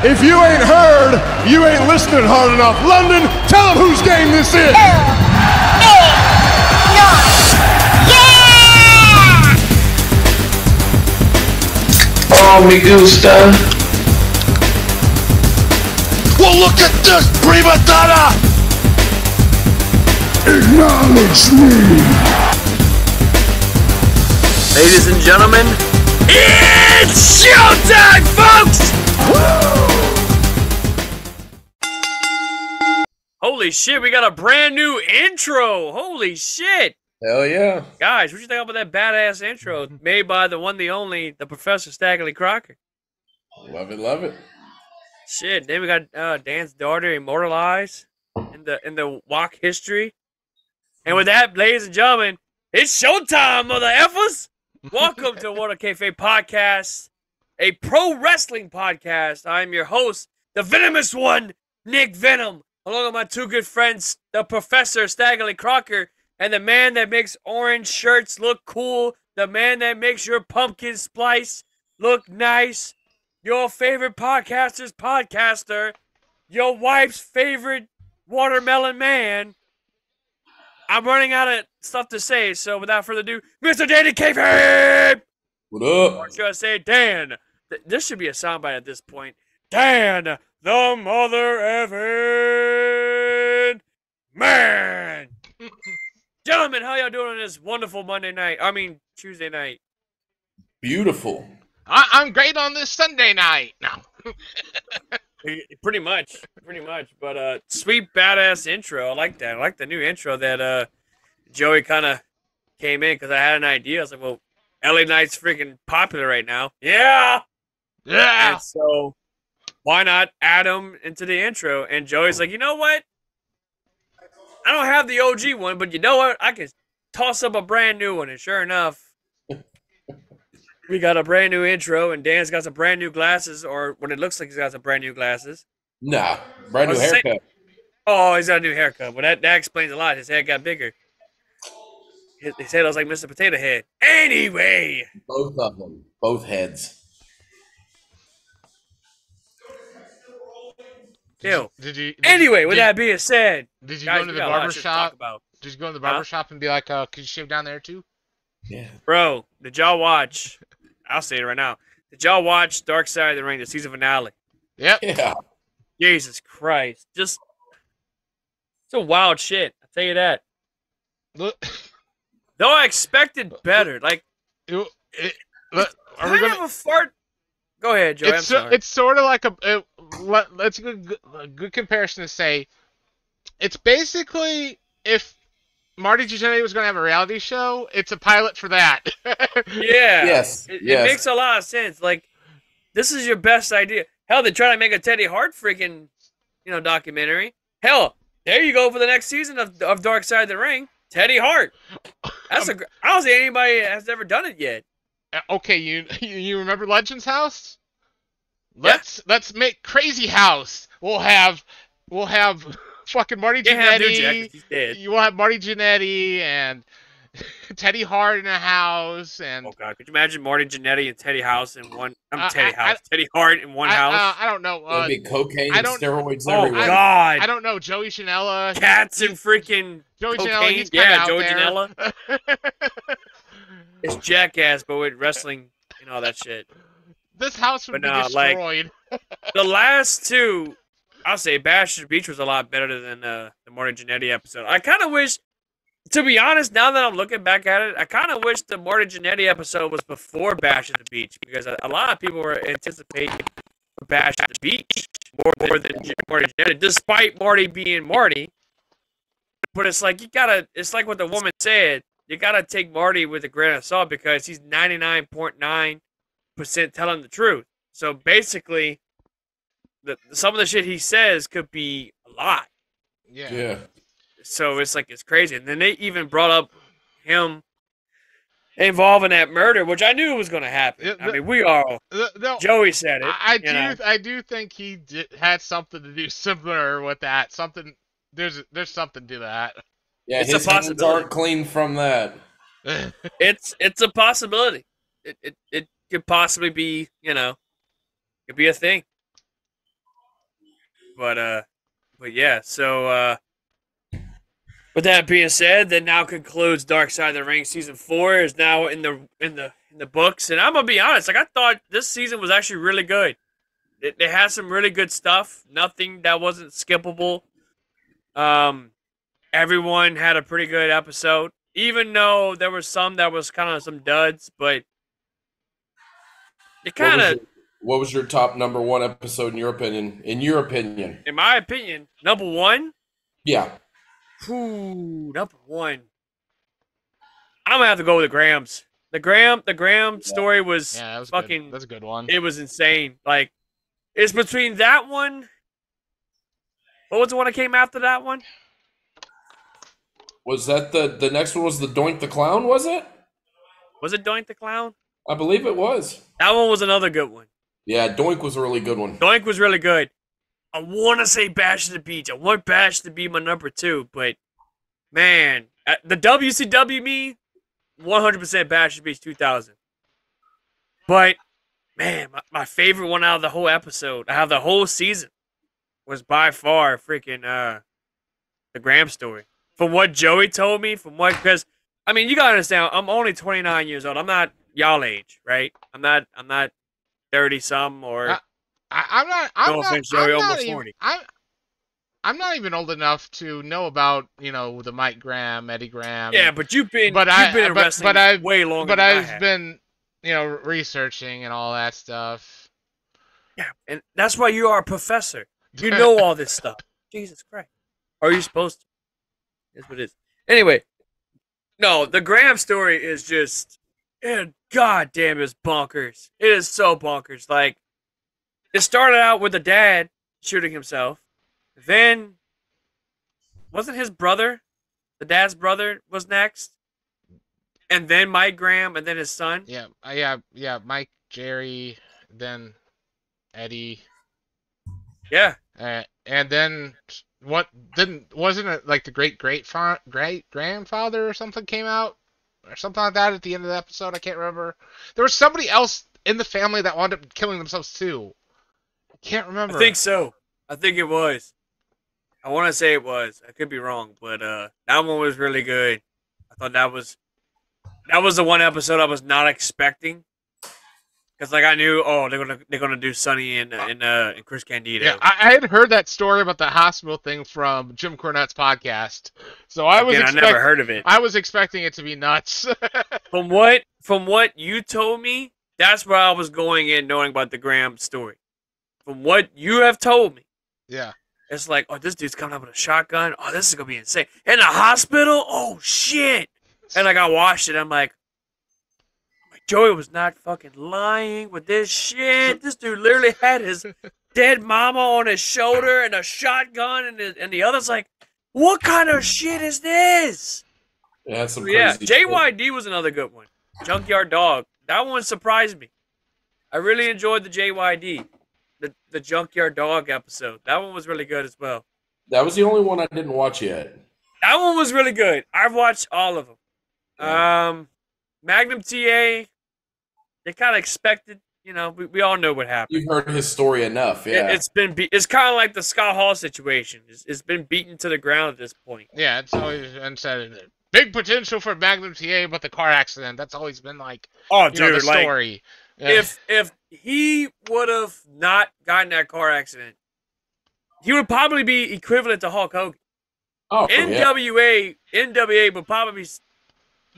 If you ain't heard, you ain't listening hard enough. London, tell them whose game this is. 8, 9, yeah! Oh, me gusta. Well, look at this, prima donna! Acknowledge me. Ladies and gentlemen, it's showtime, folks! Holy shit, we got a brand new intro. Holy shit. Hell yeah. Guys, what you think about that badass intro made by the one, the only, the Professor Staggerly Crocker? Love it, love it. Shit, then we got Dan's daughter immortalized in the walk history. And with that, ladies and gentlemen, it's showtime, mother effers! Welcome to World of Kayfabe Podcast, a pro wrestling podcast. I'm your host, the venomous one, Nick Venom, along with my two good friends, the Professor Staggerly Crocker, and the man that makes orange shirts look cool, the man that makes your pumpkin splice look nice, your favorite podcaster's podcaster, your wife's favorite watermelon man. I'm running out of stuff to say, so without further ado, Mr. Danny Kayfabe! What up? Or should I say Dan? This should be a soundbite at this point. Dan, the mother effing man! Gentlemen, how y'all doing on this wonderful Tuesday night? Beautiful. I'm great on this Sunday night. No. Pretty much. But sweet badass intro. I like that. I like the new intro that Joey kind of came in because I had an idea. I was like, well, LA Knight's freaking popular right now. Yeah. Yeah. And so why not add him into the intro? And Joey's like, you know what? I don't have the OG one, but you know what? I can toss up a brand new one. And sure enough, we got a brand new intro, and Dan's got some brand new glasses, or what it looks like he's got some brand new glasses. Nah, brand new haircut. Oh, he's got a new haircut. Well, that explains a lot. His head got bigger. His head was like Mr. Potato Head. Anyway. Both of them. Both heads. Ew. Anyway, with that being said, did you guys, go to the barber shop? About. Did you go to the barber shop and be like, could you shave down there too? Yeah. Bro, did y'all watch? I'll say it right now. Did y'all watch Dark Side of the Ring, the season finale? Yep. Yeah. Jesus Christ. It's a wild shit. I'll tell you that. Look. Though I expected better. Like, are we kind of a fart. Go ahead, Joey. I'm sorry. It's sort of like let's a good comparison to say. It's basically if Marty Jannetty was going to have a reality show, it's a pilot for that. Yeah. Yes. It makes a lot of sense. Like, this is your best idea. Hell, they try to make a Teddy Hart freaking, documentary. Hell, there you go for the next season of Dark Side of the Ring. Teddy Hart. I don't think anybody has ever done it yet. Okay, you remember Legends House? Let's make Crazy House. We'll have fucking Marty Jannetty. He's dead. You will have Marty Jannetty and Teddy Hart in a house. And oh god, could you imagine Marty Jannetty and Teddy Hart in one house? I don't know. There'll be cocaine and steroids everywhere. Oh god, I don't know. Joey Janela. Cats and freaking Joey cocaine. Janela. He's Joey there. Janela. It's Jackass, but with wrestling and all that shit. This house would be destroyed. The last two, I'll say Bash at the Beach was a lot better than the Marty Jannetty episode. I kind of wish, to be honest, now that I'm looking back at it, I kind of wish the Marty Jannetty episode was before Bash at the Beach, because a lot of people were anticipating Bash at the Beach more than Marty Jannetty, despite Marty being Marty. But it's like, it's like what the woman said, you gotta take Marty with a grain of salt because he's 99.9% telling the truth. So basically, some of the shit he says could be a lot. Yeah. So it's like, it's crazy. And then they even brought up him involved in that murder, which I knew was going to happen. Joey said it. I do think he had something to do similar with that. There's something to that. Yeah, his hands aren't clean from that. It's a possibility. It could possibly be, could be a thing. But yeah. So with that being said, that now concludes Dark Side of the Ring season 4 is now in the books, and I'm gonna be honest. Like I thought this season was actually really good. It had some really good stuff. Nothing that wasn't skippable. Everyone had a pretty good episode, even though there was some that was kind of some duds, but it kind of. What was your top number 1 episode in your opinion? In my opinion, number 1. Yeah. Ooh, number 1. I'm gonna have to go with the Grams. The Graham story was that was fucking. Good. That's a good one. It was insane. Like, it's between that one. What was the one that came after that one? Was that the next one? Was the Doink the Clown? Was it? Was it Doink the Clown? I believe it was. That one was another good one. Yeah, Doink was a really good one. Doink was really good. I want to say Bash at the Beach. I want Bash to be my number 2, but man, the WCW me, 100% Bash at the Beach 2000. But man, my favorite one out of the whole episode, out of the whole season, was by far freaking the Graham story. From what Joey told me, because I mean, you gotta understand, I'm only 29 years old. I'm not y'all age, right? I'm not 30 some or. I'm not even old enough to know about, the Mike Graham, Eddie Graham. Yeah, but you've been in wrestling way longer. But I've been, researching and all that stuff. Yeah, and that's why you are a professor. You know all this stuff. Jesus Christ. Are you supposed to? That's what it is. Anyway, no, the Graham story is just, god damn, it's bonkers. It is so bonkers. Like, it started out with the dad shooting himself. Then, wasn't his brother, the dad's brother, was next? And then Mike Graham, and then his son? Yeah, Mike, Jerry, then Eddie. Yeah. And then, wasn't it like the great-grandfather or something came out? Or something like that at the end of the episode? I can't remember. There was somebody else in the family that wound up killing themselves too. I can't remember. I think so. I think it was. I want to say it was. I could be wrong, but that one was really good. I thought that was the one episode I was not expecting. Because I knew, they're gonna do Sonny and Chris Candido. Yeah, I had heard that story about the hospital thing from Jim Cornette's podcast, so I never heard of it. I was expecting it to be nuts. From what you told me, that's where I was going in, knowing about the Graham story. From what you have told me, yeah, it's like, this dude's coming up with a shotgun. Oh, this is gonna be insane. In the hospital? Oh shit! And I watched it. I'm like. Joey was not fucking lying with this shit. This dude literally had his dead mama on his shoulder and a shotgun, and the other's like, what kind of shit is this? Yeah, some crazy JYD was another good one. Junkyard Dog. That one surprised me. I really enjoyed the JYD, the Junkyard Dog episode. That one was really good as well. That was the only one I didn't watch yet. That one was really good. I've watched all of them. Yeah. Magnum TA. They kind of expected, we all know what happened. You've heard his story enough, yeah. It's kind of like the Scott Hall situation. It's been beaten to the ground at this point. Yeah, it's always been said, big potential for Magnum TA, but the car accident, that's always been the story. Yeah. If he would have not gotten that car accident, he would probably be equivalent to Hulk Hogan. Oh, NWA would probably be...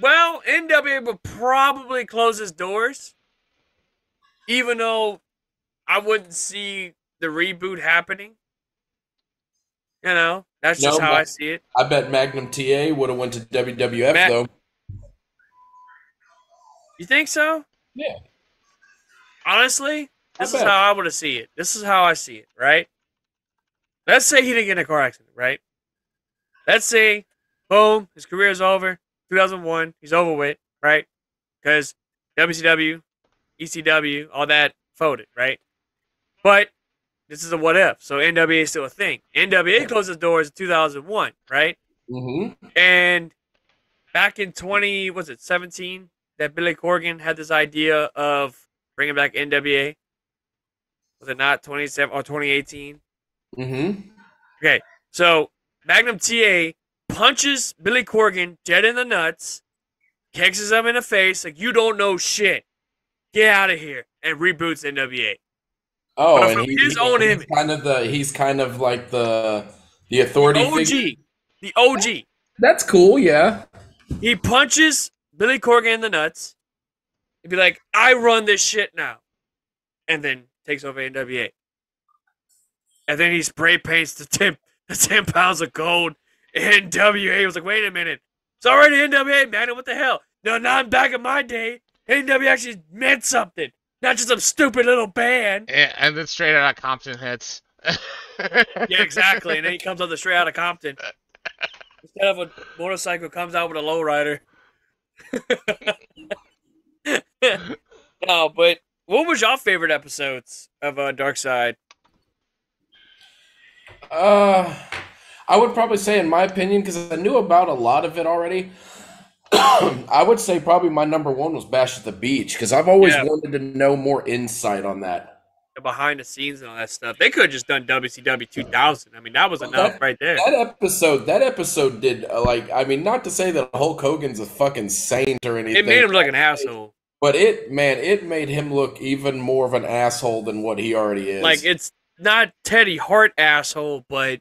Well, NWA would probably close its doors, even though I wouldn't see the reboot happening. That's just how I see it. I bet Magnum TA would have went to WWF, though. You think so? Yeah. Honestly, this is how I would have seen it. This is how I see it, right? Let's say he didn't get in a car accident, right? Let's say, boom, his career is over. 2001, he's over with, right? Because WCW, ECW, all that folded, right? But this is a what if, so NWA is still a thing. NWA closed its doors in 2001, right? Mm-hmm. And back in 17, that Billy Corgan had this idea of bringing back NWA. Was it not 27 or 2018? Mm-hmm. Okay, so Magnum TA punches Billy Corgan dead in the nuts, kicks him in the face, like, you don't know shit. Get out of here, and reboots NWA. Oh, But and from his own image. he's kind of like the authority figure. OG. The OG. That's cool, yeah. He punches Billy Corgan in the nuts. He'd be like, I run this shit now. And then takes over NWA. And then he spray paints the 10 pounds of gold. NWA was like, wait a minute. It's already NWA, man. What the hell? No, not back in my day. NWA actually meant something. Not just some stupid little band. And then Straight Outta Compton hits. Yeah, exactly. And then he comes on the Straight Outta Compton. Instead of a motorcycle, comes out with a lowrider. No, but what was your favorite episodes of Dark Side? I would probably say, in my opinion, because I knew about a lot of it already, I would say probably my number one was Bash at the Beach, because I've always wanted to know more insight on that. The behind the scenes and all that stuff. They could have just done WCW 2000. I mean, that was enough right there. That episode did, not to say that Hulk Hogan's a fucking saint or anything. It made him look like an asshole. But it made him look even more of an asshole than what he already is. Like, it's not Teddy Hart asshole, but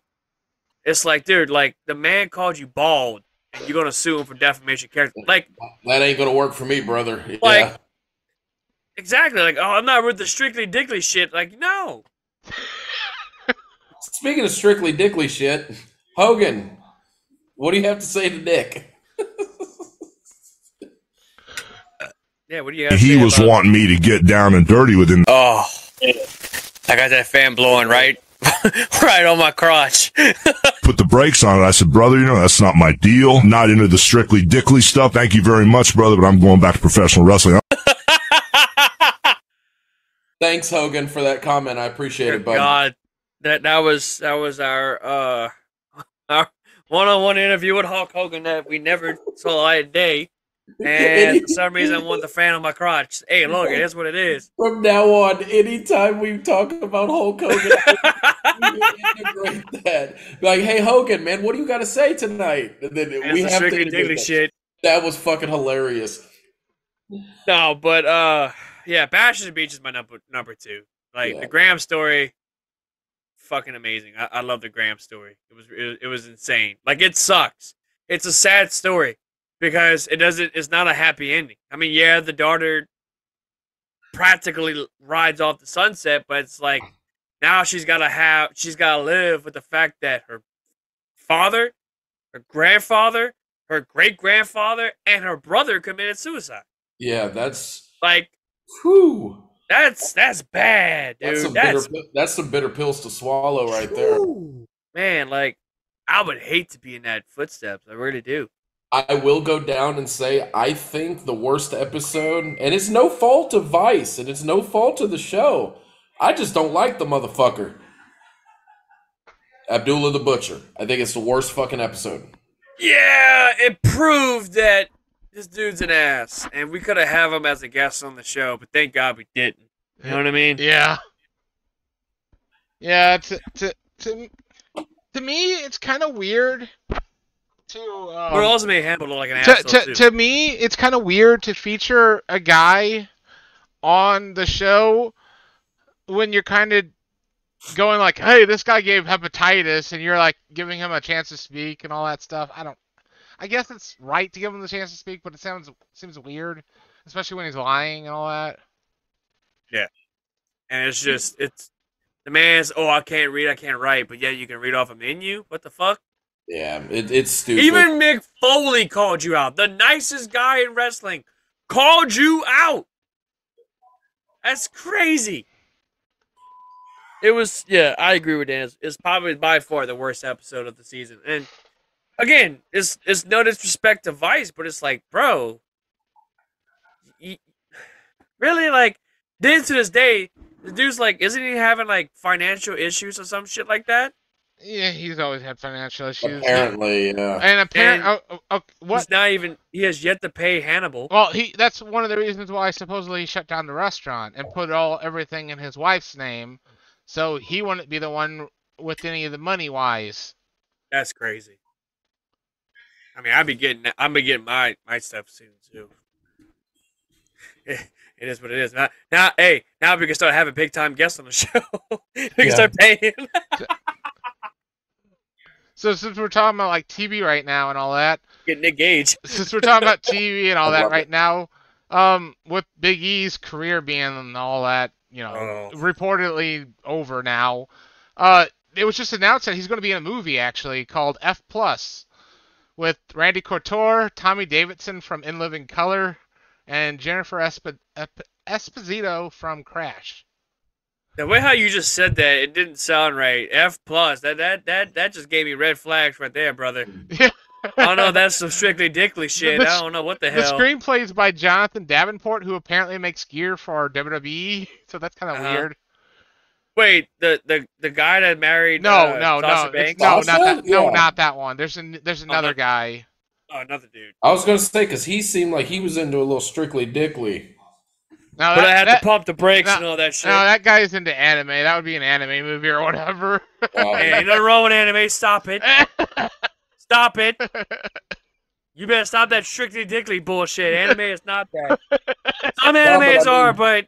it's like, dude, like, the man called you bald, and you're gonna sue him for defamation of character. Like, that ain't gonna work for me, brother. Like, yeah. Exactly. Like, oh, I'm not with the Strictly Dickly shit. Like, no. Speaking of Strictly Dickly shit, Hogan, what do you have to say to Dick? Yeah, what do you guys He was wanting me to get down and dirty with him. Oh, I got that fan blowing right on my crotch. Put the brakes on it. I said, brother, that's not my deal. Not into the Strictly Dickly stuff. Thank you very much, brother, but I'm going back to professional wrestling. Thanks, Hogan, for that comment. I appreciate it, buddy. God, that was our one-on-one interview with Hulk Hogan that we never saw the light of day. And for some reason, I want the fan on my crotch. Hey, look, it is what it is. From now on, anytime we talk about Hulk Hogan, we integrate that. Like, hey, Hogan, man, what do you got to say tonight? And then we have to integrate shit. That was fucking hilarious. No, but yeah, Bash at the Beach is my number two. Like, the Graham story, fucking amazing. I love the Graham story. It was insane. Like, it sucks. It's a sad story. Because it's not a happy ending. I mean, yeah, the daughter practically rides off the sunset, but it's like now she's gotta live with the fact that her father, her grandfather, her great grandfather, and her brother committed suicide. Yeah, that's like, whew. That's bad, dude. That's some bitter pills to swallow right there. Man, like, I would hate to be in that footsteps. I really do. I will go down and say I think the worst episode, and it's no fault of Vice, and it's no fault of the show. I just don't like the motherfucker. Abdullah the Butcher. I think it's the worst fucking episode. Yeah, it proved that this dude's an ass, and we could have him as a guest on the show, but thank God we didn't. You know what I mean? Yeah. Yeah, to me, it's kind of weird. But it also made him look like an asshole too. To me, it's kind of weird to feature a guy on the show when you're kind of going like, "Hey, this guy gave hepatitis," and you're like giving him a chance to speak and all that stuff. I guess it's right to give him the chance to speak, but it seems weird, especially when he's lying and all that. Yeah, and it's the man's. Oh, I can't read, I can't write, but yeah, you can read off a menu. What the fuck? Yeah, it's stupid. Even Mick Foley called you out. The nicest guy in wrestling called you out. That's crazy. It was, yeah, I agree with Dan. It's probably by far the worst episode of the season. And again, it's no disrespect to Vice, but it's like, bro, really, like, then to this day, the dude's like, isn't he having like financial issues or some shit like that? Yeah, he's always had financial issues. Apparently, yeah. And what? He's not even. He has yet to pay Hannibal. Well, that's one of the reasons why supposedly he shut down the restaurant and put everything in his wife's name, so he wouldn't be the one with any of the money wise. That's crazy. I mean, I'm getting my stuff soon too. It is what it is. Now we can start having big time guests on the show. We can start paying. So since we're talking about like TV right now and all that, Get Nick Gage. since we're talking about TV and all that love right now, with Big E's career being and all that, reportedly over now, it was just announced that he's going to be in a movie actually called F Plus with Randy Couture, Tommy Davidson from In Living Color, and Jennifer Esposito from Crash. The way how you just said that, it didn't sound right. F plus. That just gave me red flags right there, brother. I don't know. That's some strictly dickly shit. I don't know what the hell. The screenplay is by Jonathan Davenport, who apparently makes gear for WWE. So that's kind of weird. Wait, the guy that married Sasha Banks? Not that one. There's another guy. Oh, another dude. I was gonna say because he seemed like he was into a little strictly dickly. But I had to pump the brakes and all that shit. No, that guy is into anime. That would be an anime movie or whatever. Hey, ain't nothing wrong with anime. Stop it. Stop it. You better stop that strictly dickly bullshit. Anime is not that. Some animes are, but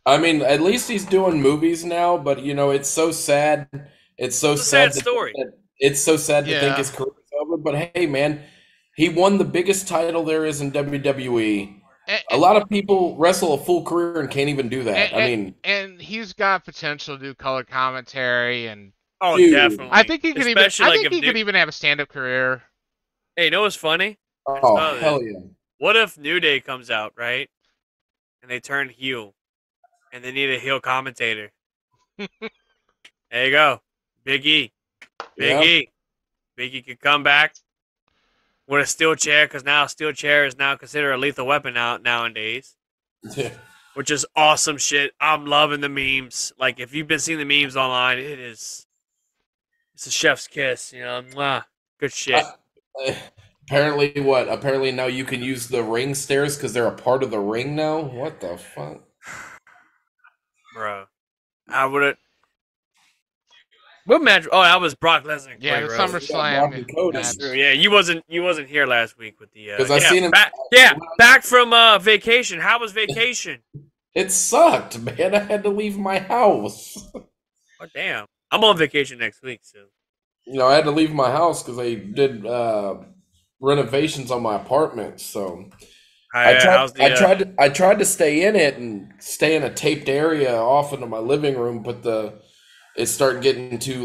I mean, at least he's doing movies now. But it's so sad. It's so sad. Sad story. It's so sad to think his career's over. But hey, man, he won the biggest title there is in WWE. A lot of people wrestle a full career and can't even do that. And he's got potential to do color commentary and. Oh, definitely. I think he could even have a stand-up career. Hey, you know what's funny? Oh, hell yeah! What if New Day comes out, right? And they turn heel, and they need a heel commentator. There you go, Big E. Big E could come back with a steel chair, because now a steel chair is now considered a lethal weapon nowadays. Yeah. Which is awesome shit. I'm loving the memes. Like, if you've been seeing the memes online, it's a chef's kiss, Mwah. Good shit. Apparently now you can use the ring stairs because they're a part of the ring now? What the fuck? Bro. I would've... What match? Oh, that was Brock Lesnar. Yeah, the SummerSlam. Yeah, you wasn't here last week with the. Because I seen him. Back from vacation. How was vacation? It sucked, man. I had to leave my house. Oh damn! I'm on vacation next week, so. I had to leave my house because they did renovations on my apartment. So I tried to stay in it and stay in a taped area off into my living room, but it started getting too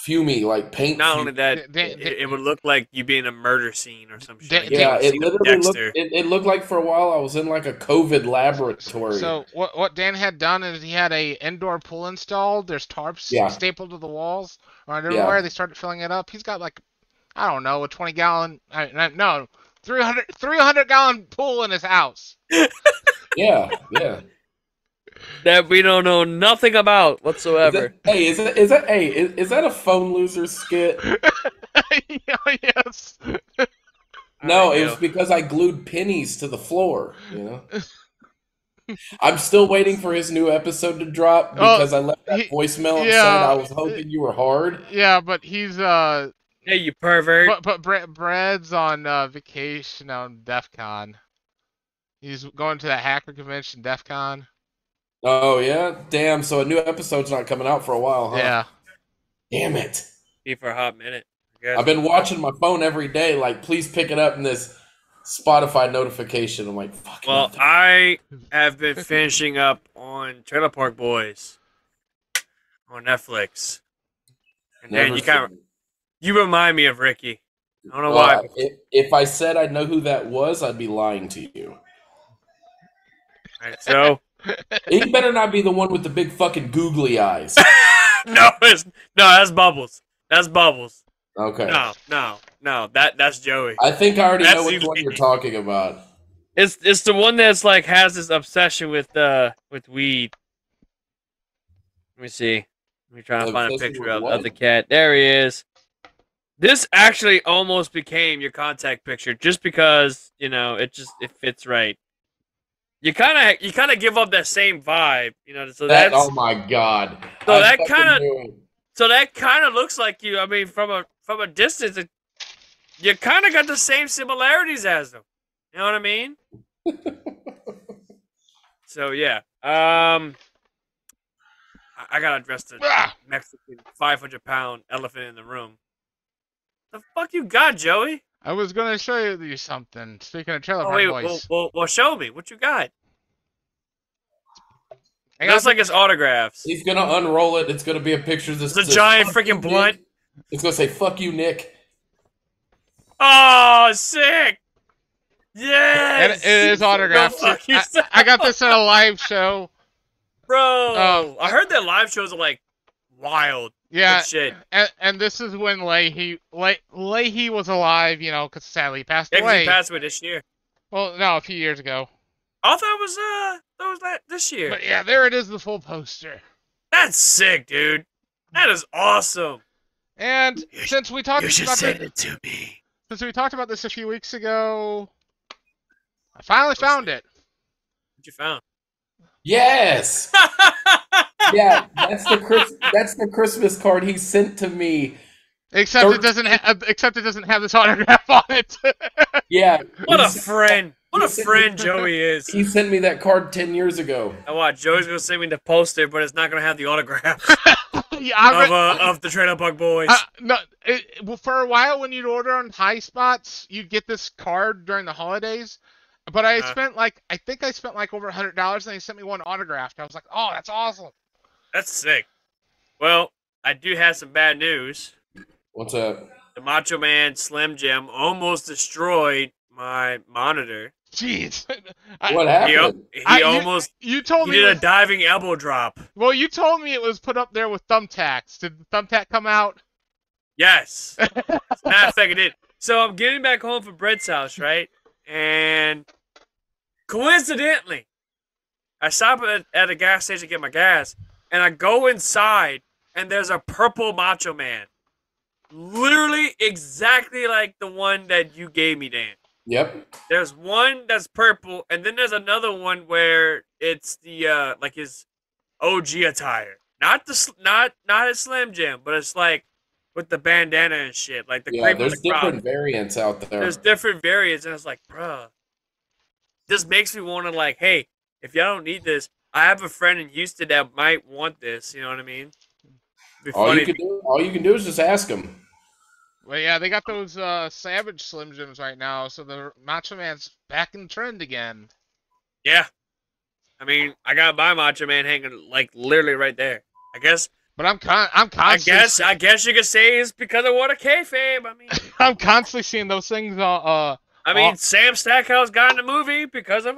fumey, like paint. Not only that, it would look like you be in a murder scene or some shit. Yeah, it literally looked like for a while I was in like a COVID laboratory. So what Dan had done is he had a indoor pool installed. There's tarps stapled to the walls around everywhere. They started filling it up. He's got a 20-gallon, 300-gallon pool in his house. Yeah. That we don't know nothing about whatsoever. Is that a phone loser skit? Yes. No, it was because I glued pennies to the floor. I'm still waiting for his new episode to drop because I left that voicemail and said I was hoping you were hard. Yeah, but he's Hey, you pervert. But Brad's on vacation on DEF CON. He's going to that hacker convention, DEF CON. Oh, yeah? Damn, so a new episode's not coming out for a while, huh? Yeah. Damn it. Be for a hot minute. I've been watching my phone every day, please pick it up in this Spotify notification. I'm like, fuck. Well, I have been finishing up on Trailer Park Boys on Netflix. And then you remind me of Ricky. I don't know why. If I said I know who that was, I'd be lying to you. All right, so... He better not be the one with the big fucking googly eyes. No, that's Bubbles. That's Bubbles. Okay. No, that's Joey. I think I already know which one you're talking about. It's the one that's has this obsession with weed. Let me see. Let me try to find a picture of the cat. There he is. This actually almost became your contact picture just because, it fits right. you kind of give up that same vibe, you know. So That, that's oh my god. so I that fucking kind of knew it. so that kind of looks like you. I mean, from a distance, you kind of got the same similarities as them. You know what I mean? So yeah, I gotta address the Mexican 500-pound elephant in the room. The fuck you got, Joey? I was gonna show you something. Speaking of Trailer Oh Park wait, Boys, well, show me what you got. I It got looks like it's autographs. He's gonna unroll it. It's gonna be a picture of this. It's a giant "Fuck you, freaking blunt. Nick." It's gonna say "Fuck you, Nick." Oh, sick! and Yes, it is autographed. Go fuck yourself. I got this at a live show. Bro. I heard that live shows are like wild. Yeah, Good shit. and this is when Leahy was alive, you know, because sadly he passed Yeah, 'cause away. he passed away this year. Well, no, a few years ago. I thought it was that this year. But yeah, there it is, the full poster. That's sick, dude. That is awesome. And since we talked about it to me. since we talked about this a few weeks ago, I finally found it. What you found? Yes. Yeah, that's the Christmas card he sent to me. Except it doesn't have this autograph on it. Yeah. What a friend. What a friend Joey is. He sent me that card 10 years ago. And what? Joey's gonna send me the poster, but it's not gonna have the autograph Yeah, of the Trailer Park Boys. no, well, for a while when you'd order on High Spots, you'd get this card during the holidays. But I spent like over $100, and they sent me one autographed. I was like, oh, that's awesome. That's sick. Well, I do have some bad news. What's up? The Macho Man Slim Jim almost destroyed my monitor. Jeez. What happened? You told he me did a diving elbow drop. Well, you told me it was put up there with thumbtacks. Did the thumbtack come out? Yes. Matter of fact, it did. So I'm getting back home from Brett's house, right? And coincidentally, I stop at a gas station to get my gas, and I go inside, and there's a purple Macho Man. Literally exactly like the one that you gave me, Dan. Yep. There's one that's purple, and then there's another one where it's the like his OG attire. Not his Slim Jim, but it's like with the bandana and shit. Like the cream of there's the crop. different variants out there. There's different variants, and it's like, bruh, this makes me want to like, hey, if y'all don't need this, I have a friend in Houston that might want this. You know what I mean? All you can do is just ask him. Well, yeah, they got those Savage Slim Jims right now, so the Macho Man's back in trend again. Yeah. I mean, I got my Macho Man hanging like literally right there. I guess. But I'm constantly. I guess you could say it's because of what a kayfabe. I mean, I'm constantly seeing those things. Sam Stackhouse got in the movie because of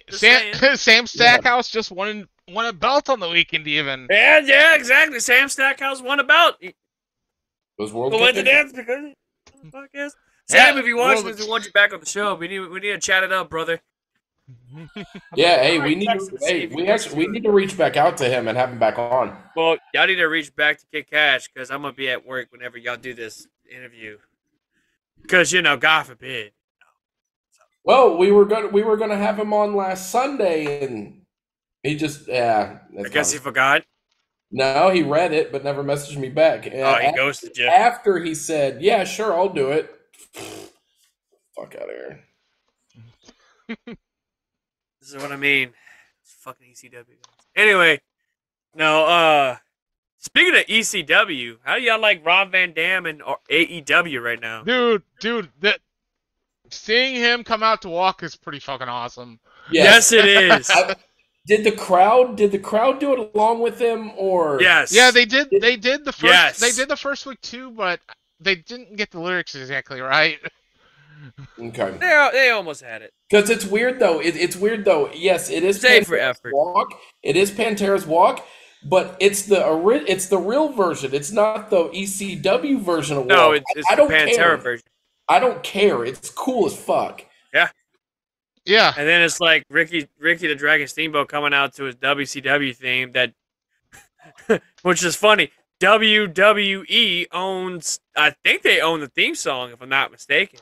Sam Stackhouse just won a belt on the weekend, even. Yeah, exactly. Sam Stackhouse won a belt. Those world Coincidence because of the podcast. Sam, if you watch this, we want you back on the show. We need to chat it up, brother. Yeah, hey, we need to reach back out to him and have him back on. Well, y'all need to reach back to Kid Cash because I'm gonna be at work whenever y'all do this interview. Because God forbid. Well, we were gonna have him on last Sunday, and he just I guess he forgot. No, he read it but never messaged me back. He ghosted you. After he said, "Yeah, sure, I'll do it." Fuck out of here. This is what I mean. It's fucking ECW. Anyway, no. Speaking of ECW, how do y'all like Rob Van Dam and AEW right now? Dude, seeing him come out to walk is pretty fucking awesome. Yes it is. Did the crowd do it along with him, or yes? Yeah, they did. They did the first. Yes. They did the first week too, but they didn't get the lyrics exactly right. Okay. They almost had it. Because it's weird though. It's weird though. Yes, it is. Save for effort. Walk. It is Pantera's walk, but it's the real version. It's not the ECW version of walk. No, it's the Pantera version. I don't care. It's cool as fuck. Yeah. Yeah. And then it's like Ricky the Dragon Steamboat coming out to his WCW theme that, which is funny. WWE owns. I think they own the theme song, if I'm not mistaken.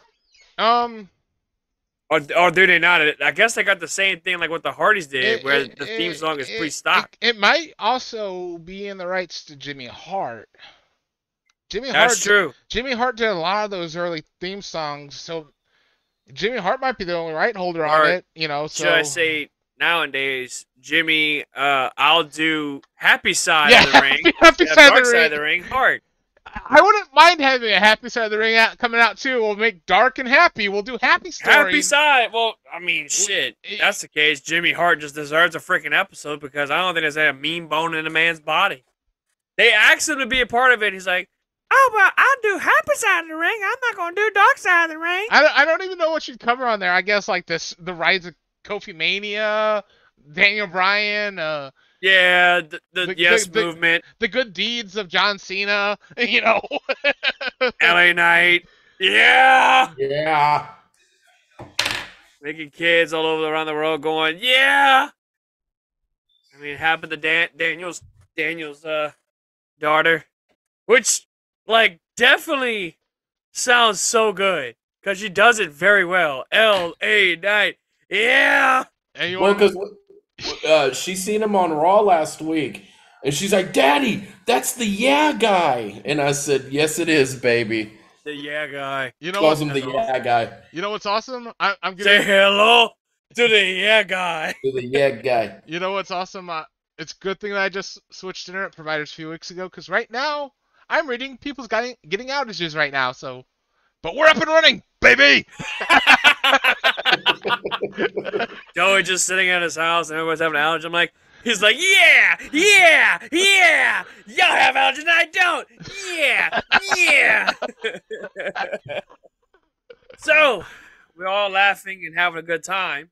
Or do they not? I guess they got the same thing like what the Hardys did, where the theme song is pre-stock. It might also be in the rights to Jimmy Hart. That's true. Jimmy Hart did a lot of those early theme songs, so Jimmy Hart might be the only right holder on it. You know, so should I say nowadays, Jimmy? I'll do Happy Side of the Ring. Happy Side of the Ring. Hart. I wouldn't mind having a Happy Side of the Ring coming out too. We'll make Dark and Happy. We'll do Happy Story. Happy Side. Well, I mean, shit. If that's the case, Jimmy Hart just deserves a freaking episode because I don't think there's a mean bone in a man's body. They asked him to be a part of it. He's like, oh, well, I'll do Happy Side of the Ring. I'm not gonna do Dark Side of the Ring. I don't even know what you'd cover on there. I guess like the rise of Kofi Mania, Daniel Bryan. Yeah, the Yes Movement. The good deeds of John Cena, you know. LA Knight. Yeah. Yeah. Making kids all over around the world going, yeah. I mean, it happened to Daniel's daughter, which, like, definitely sounds so good because she does it very well. LA Knight. Yeah. Well, because she seen him on Raw last week, and she's like, "Daddy, that's the Yeah guy." And I said, "Yes, it is, baby." The Yeah guy. You know calls him the Yeah guy. You know what's awesome? I'm gonna say hello to the Yeah guy. To the Yeah guy. You know what's awesome? It's a good thing that I just switched internet providers a few weeks ago because right now I'm reading people's getting outages right now. So, but we're up and running, baby. Joey just sitting at his house and everyone's having an allergy. He's like, yeah. Y'all have allergies and I don't. Yeah. So, we're all laughing and having a good time.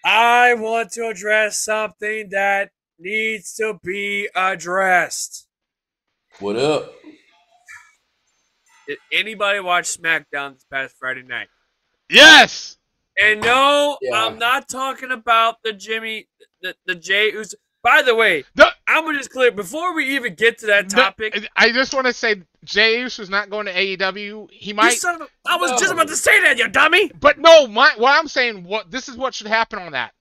I want to address something that needs to be addressed. What up? Did anybody watch SmackDown this past Friday night? Yes! And no, I'm not talking about the Jay Uso. By the way, I'm going to just clear, before we even get to that topic. I just want to say Jay Uso's not going to AEW. He might. I was just about to say that, you dummy. But no, what I'm saying, this is what should happen on that.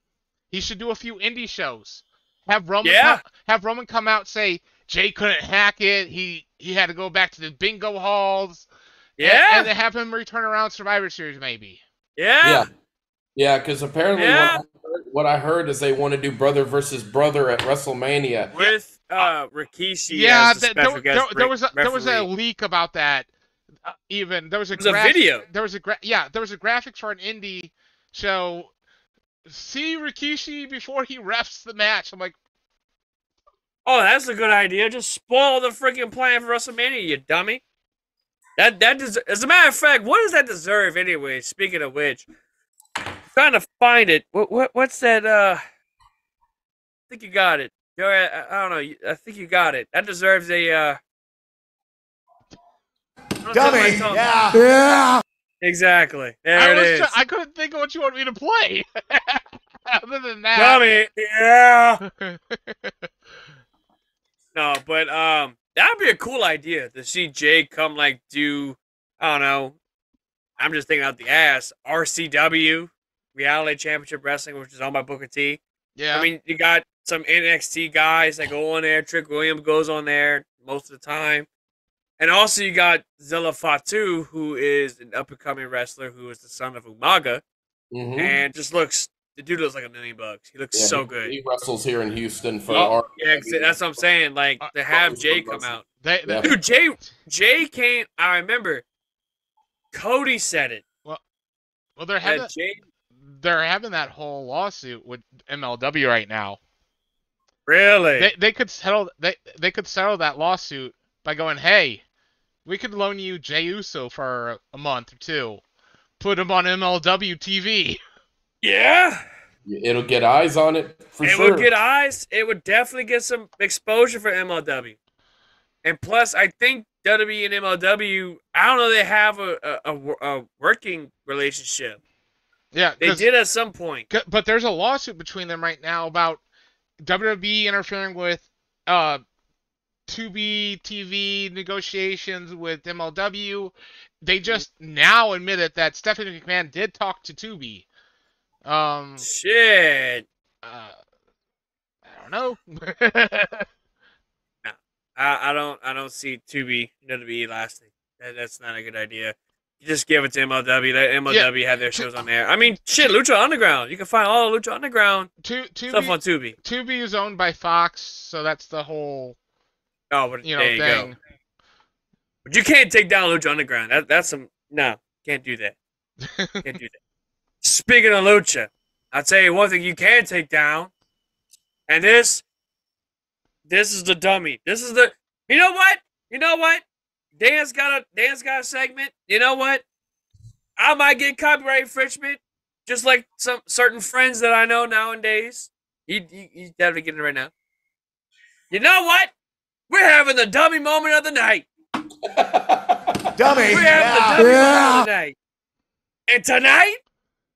He should do a few indie shows. Have Roman come out and say Jay couldn't hack it. He had to go back to the bingo halls. Yeah. And then have him return around Survivor Series maybe. Yeah. Yeah, because apparently what I heard is they want to do brother versus brother at WrestleMania with Rikishi. Yeah, there was a leak about that. There was a video. There was a graphics for an indie show. See Rikishi before he refs the match. I'm like, oh, that's a good idea. Just spoil the freaking plan for WrestleMania, you dummy. As a matter of fact, what does that deserve anyway? Speaking of which, I'm trying to find it. What's that? I think you got it. I don't know. I think you got it. That deserves a dummy. Yeah. Exactly. There it is. I couldn't think of what you want me to play. Other than that. Dummy. Yeah. No, but that'd be a cool idea to see Jay come do, I don't know, I'm just thinking out the ass, RCW, Reality Championship Wrestling, which is owned by Booker T. Yeah. I mean, you got some NXT guys that go on there. Trick Williams goes on there most of the time. And also you got Zilla Fatu, who is an up-and-coming wrestler who is the son of Umaga. Mm-hmm. And the dude looks like $1 million. He looks so good. He wrestles here in Houston for that's what I'm saying. To have Jay come out. Dude, Jay came. I remember Cody said it. Well, they're having that whole lawsuit with MLW right now. Really? They could settle that lawsuit by going, hey, we could loan you Jay Uso for a month or two. Put him on MLW TV. Yeah. It'll get eyes on it for sure. It would get eyes. It would definitely get some exposure for MLW. And plus, I think WWE and MLW, I don't know, they have a working relationship. Yeah. They did at some point. But there's a lawsuit between them right now about WWE interfering with Tubi TV negotiations with MLW, they just now admitted that Stephanie McMahon did talk to Tubi. Shit. I don't know. No, I don't see Tubi WWE lasting. That's not a good idea. You just give it to MLW. Let MLW have their shows on there. I mean, shit, Lucha Underground. You can find all Lucha Underground stuff on Tubi. Tubi is owned by Fox, so that's the whole there you thing. Go. But you can't take down Lucha Underground. That's some can't do that. Can't do that. Speaking of Lucha, I'll tell you one thing you can take down, and this is the dummy. This is the you know what? Dan's got a segment. You know what? I might get copyright infringement, just like some certain friends that I know nowadays. He's definitely getting it right now. You know what? We're having the dummy moment of the night. Dummy. We're having the dummy moment of the night. And tonight,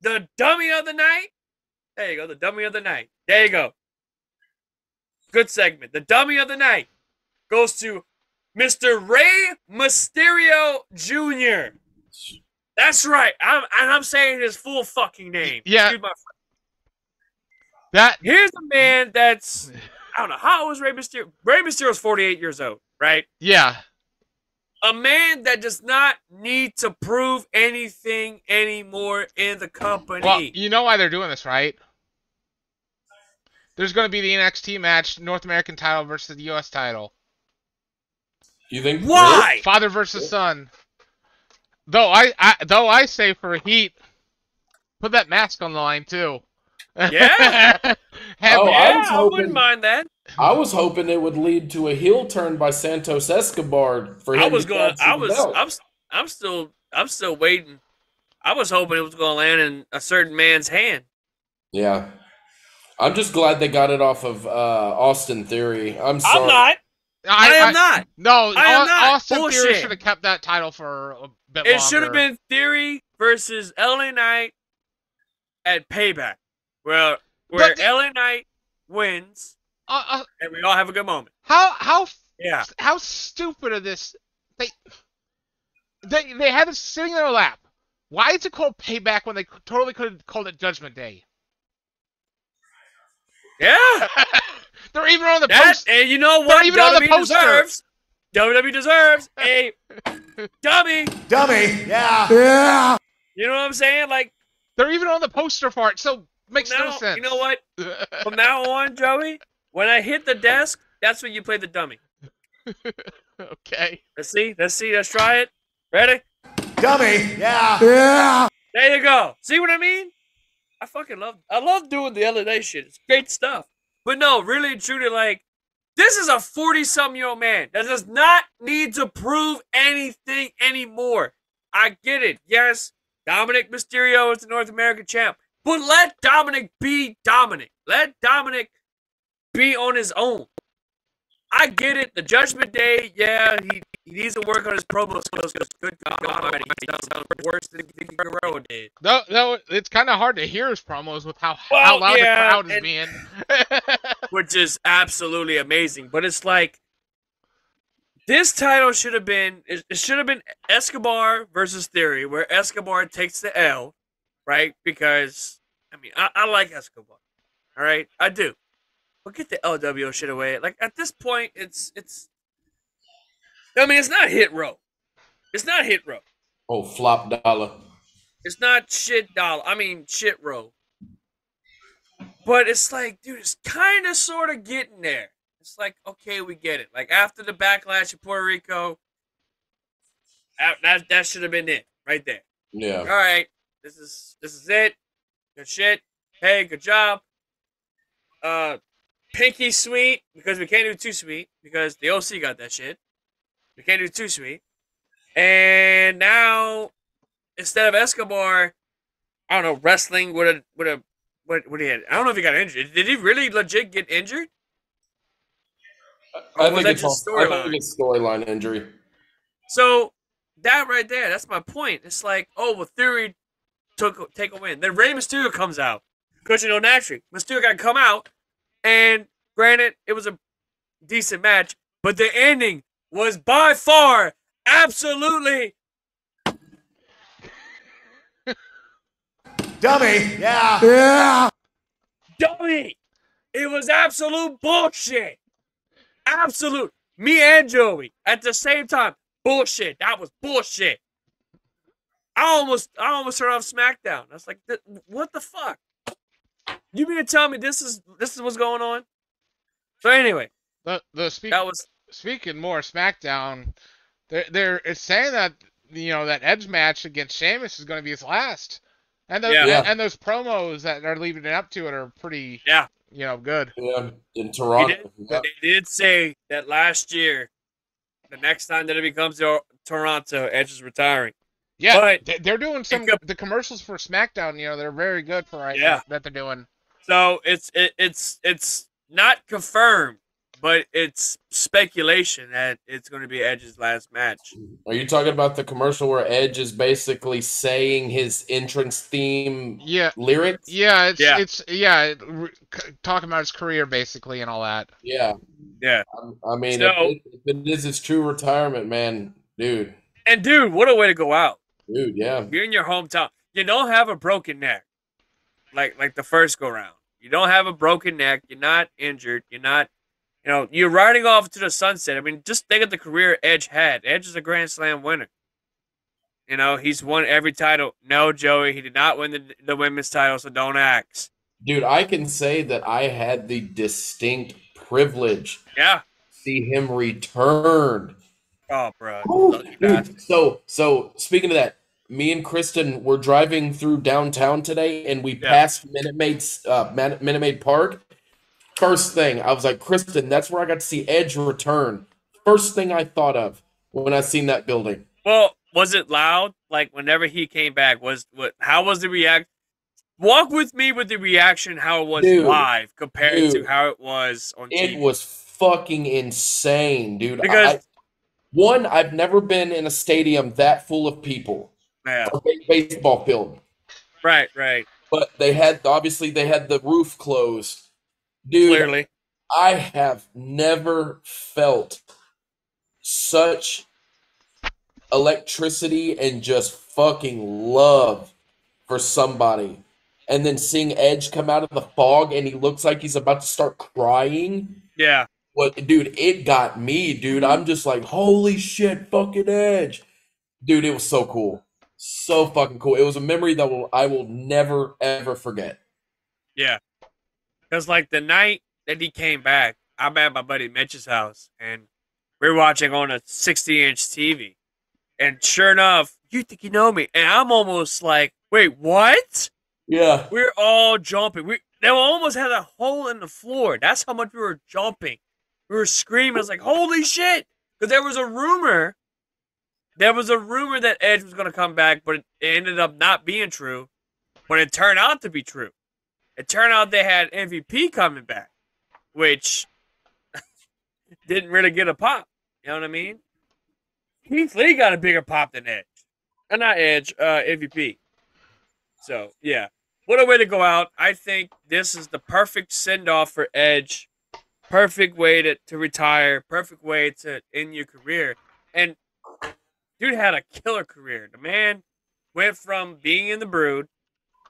the dummy of the night. There you go. The dummy of the night. There you go. Good segment. The dummy of the night goes to Mr. Rey Mysterio Jr. That's right. I'm saying his full fucking name. Yeah. Here's a man that's, I don't know, how old is Rey Mysterio? Rey Mysterio's 48 years old, right? Yeah. A man that does not need to prove anything anymore in the company. Well, you know why they're doing this, right? There's going to be the NXT match, North American title versus the U.S. title. You think why? Father versus son. Though I say for heat, put that mask on the line too. Yeah. I wouldn't mind that. I was hoping it would lead to a heel turn by Santos Escobar for him. I'm still waiting. I was hoping it was going to land in a certain man's hand. Yeah. I'm just glad they got it off of Austin Theory. I'm sorry. I'm not. I am not. No, I am not. Austin Bullshit. Theory should have kept that title for a bit longer. It should have been Theory versus LA Knight at Payback, where LA Knight wins, and we all have a good moment. How stupid are this? They had it sitting in their lap. Why is it called Payback when they totally could have called it Judgment Day? Yeah. They're even on the poster. And you know what? WWE deserves a dummy. Dummy. Yeah. You know what I'm saying? Like, they're even on the poster for it, so makes no sense. You know what? From now on, Joey, when I hit the desk, that's when you play the dummy. Okay. Let's see. Let's try it. Ready? Dummy. Yeah. There you go. See what I mean? I love doing the LNA shit. It's great stuff. But no, really and truly, like, this is a 40-something-year-old man that does not need to prove anything anymore. I get it. Yes, Dominic Mysterio is the North American champ. But let Dominic be Dominic. Let Dominic be on his own. I get it. The Judgment Day, yeah, he needs to work on his promo skills because good God, he does worse than Guerrero did. No, it's kind of hard to hear his promos with how loud the crowd is being. Which is absolutely amazing. But it's like, this title should have been, it should have been Escobar versus Theory, where Escobar takes the L, right? Because, I mean, I like Escobar. All right? I do. But get the LWO shit away. Like, at this point, it's I mean, it's not Hit Row. It's not Hit Row. Oh, flop dollar. It's not shit dollar. I mean, shit row. But it's like, dude, it's kind of sort of getting there. It's like, okay, we get it. Like, after the backlash in Puerto Rico, that should have been it right there. Yeah. All right, this is it. Good shit. Hey, good job. Pinky sweet, because we can't do too sweet, because the OC got that shit. We can't do too sweet. And now, instead of Escobar, I don't know, wrestling what he had. I don't know if he got injured. Did he really legit get injured? I think it's storyline injury. So that right there, that's my point. It's like, oh, well, Theory take a win. Then Rey Mysterio comes out. Because, you know, naturally, Mysterio got to come out. And granted, it was a decent match. but the ending was by far absolutely Dummy. Yeah. dummy. It was absolute bullshit. Absolute. Me and Joey at the same time. Bullshit. That was bullshit. I almost turned off SmackDown. I was like, what the fuck? You mean to tell me this is what's going on? So anyway, speaking more SmackDown, it's saying that that Edge match against Sheamus is going to be his last, and those promos that are leading up to it are pretty good. Yeah, in Toronto. They did say that last year, the next time that it comes to Toronto, Edge is retiring. Yeah, but they're doing the commercials for SmackDown. They're very good for now that they're doing. So it's not confirmed, but it's speculation that it's going to be Edge's last match. Are you talking about the commercial where Edge is basically saying his entrance theme lyrics? Yeah, it's talking about his career basically and all that. Yeah. I mean, if it is his true retirement, man, dude. And dude, what a way to go out. Dude, yeah. You're in your hometown. You don't have a broken neck, like the first go round. You don't have a broken neck. You're not injured. You're not, you're riding off to the sunset. I mean, just think of the career Edge had. Edge is a Grand Slam winner. He's won every title. No, Joey, he did not win the women's title, so don't ask. Dude, I can say that I had the distinct privilege to see him return. Oh, bro. Ooh, dude, so speaking of that, me and Kristen were driving through downtown today, and we passed Minute Maid Park. First thing, I was like, Kristen, that's where I got to see Edge return. First thing I thought of when I seen that building. Well, was it loud? Like, whenever he came back, how was the reaction? Walk with me with the reaction, how it was live compared to how it was on TV. It was fucking insane, dude. Because I've never been in a stadium that full of people. Yeah. A baseball field. Right. But they had the roof closed. Dude, clearly. I have never felt such electricity and just fucking love for somebody. And then seeing Edge come out of the fog and he looks like he's about to start crying. Yeah. Dude, it got me, dude. I'm just like, holy shit, fucking Edge. Dude, it was so cool. So fucking cool. It was a memory that I will never, ever forget. Yeah. Because, the night that he came back, I'm at my buddy Mitch's house, and we're watching on a 60-inch TV. And sure enough, you think you know me. And I'm almost like, wait, what? Yeah. We're all jumping. They almost had a hole in the floor. That's how much we were jumping. We were screaming. I was like, holy shit. Because there was a rumor that Edge was going to come back, but it ended up not being true. But it turned out to be true. It turned out they had MVP coming back, which didn't really get a pop. You know what I mean? Keith Lee got a bigger pop than Edge. Not Edge, MVP. So, yeah. What a way to go out. I think this is the perfect send-off for Edge. Perfect way to retire. Perfect way to end your career. And dude had a killer career. The man went from being in the Brood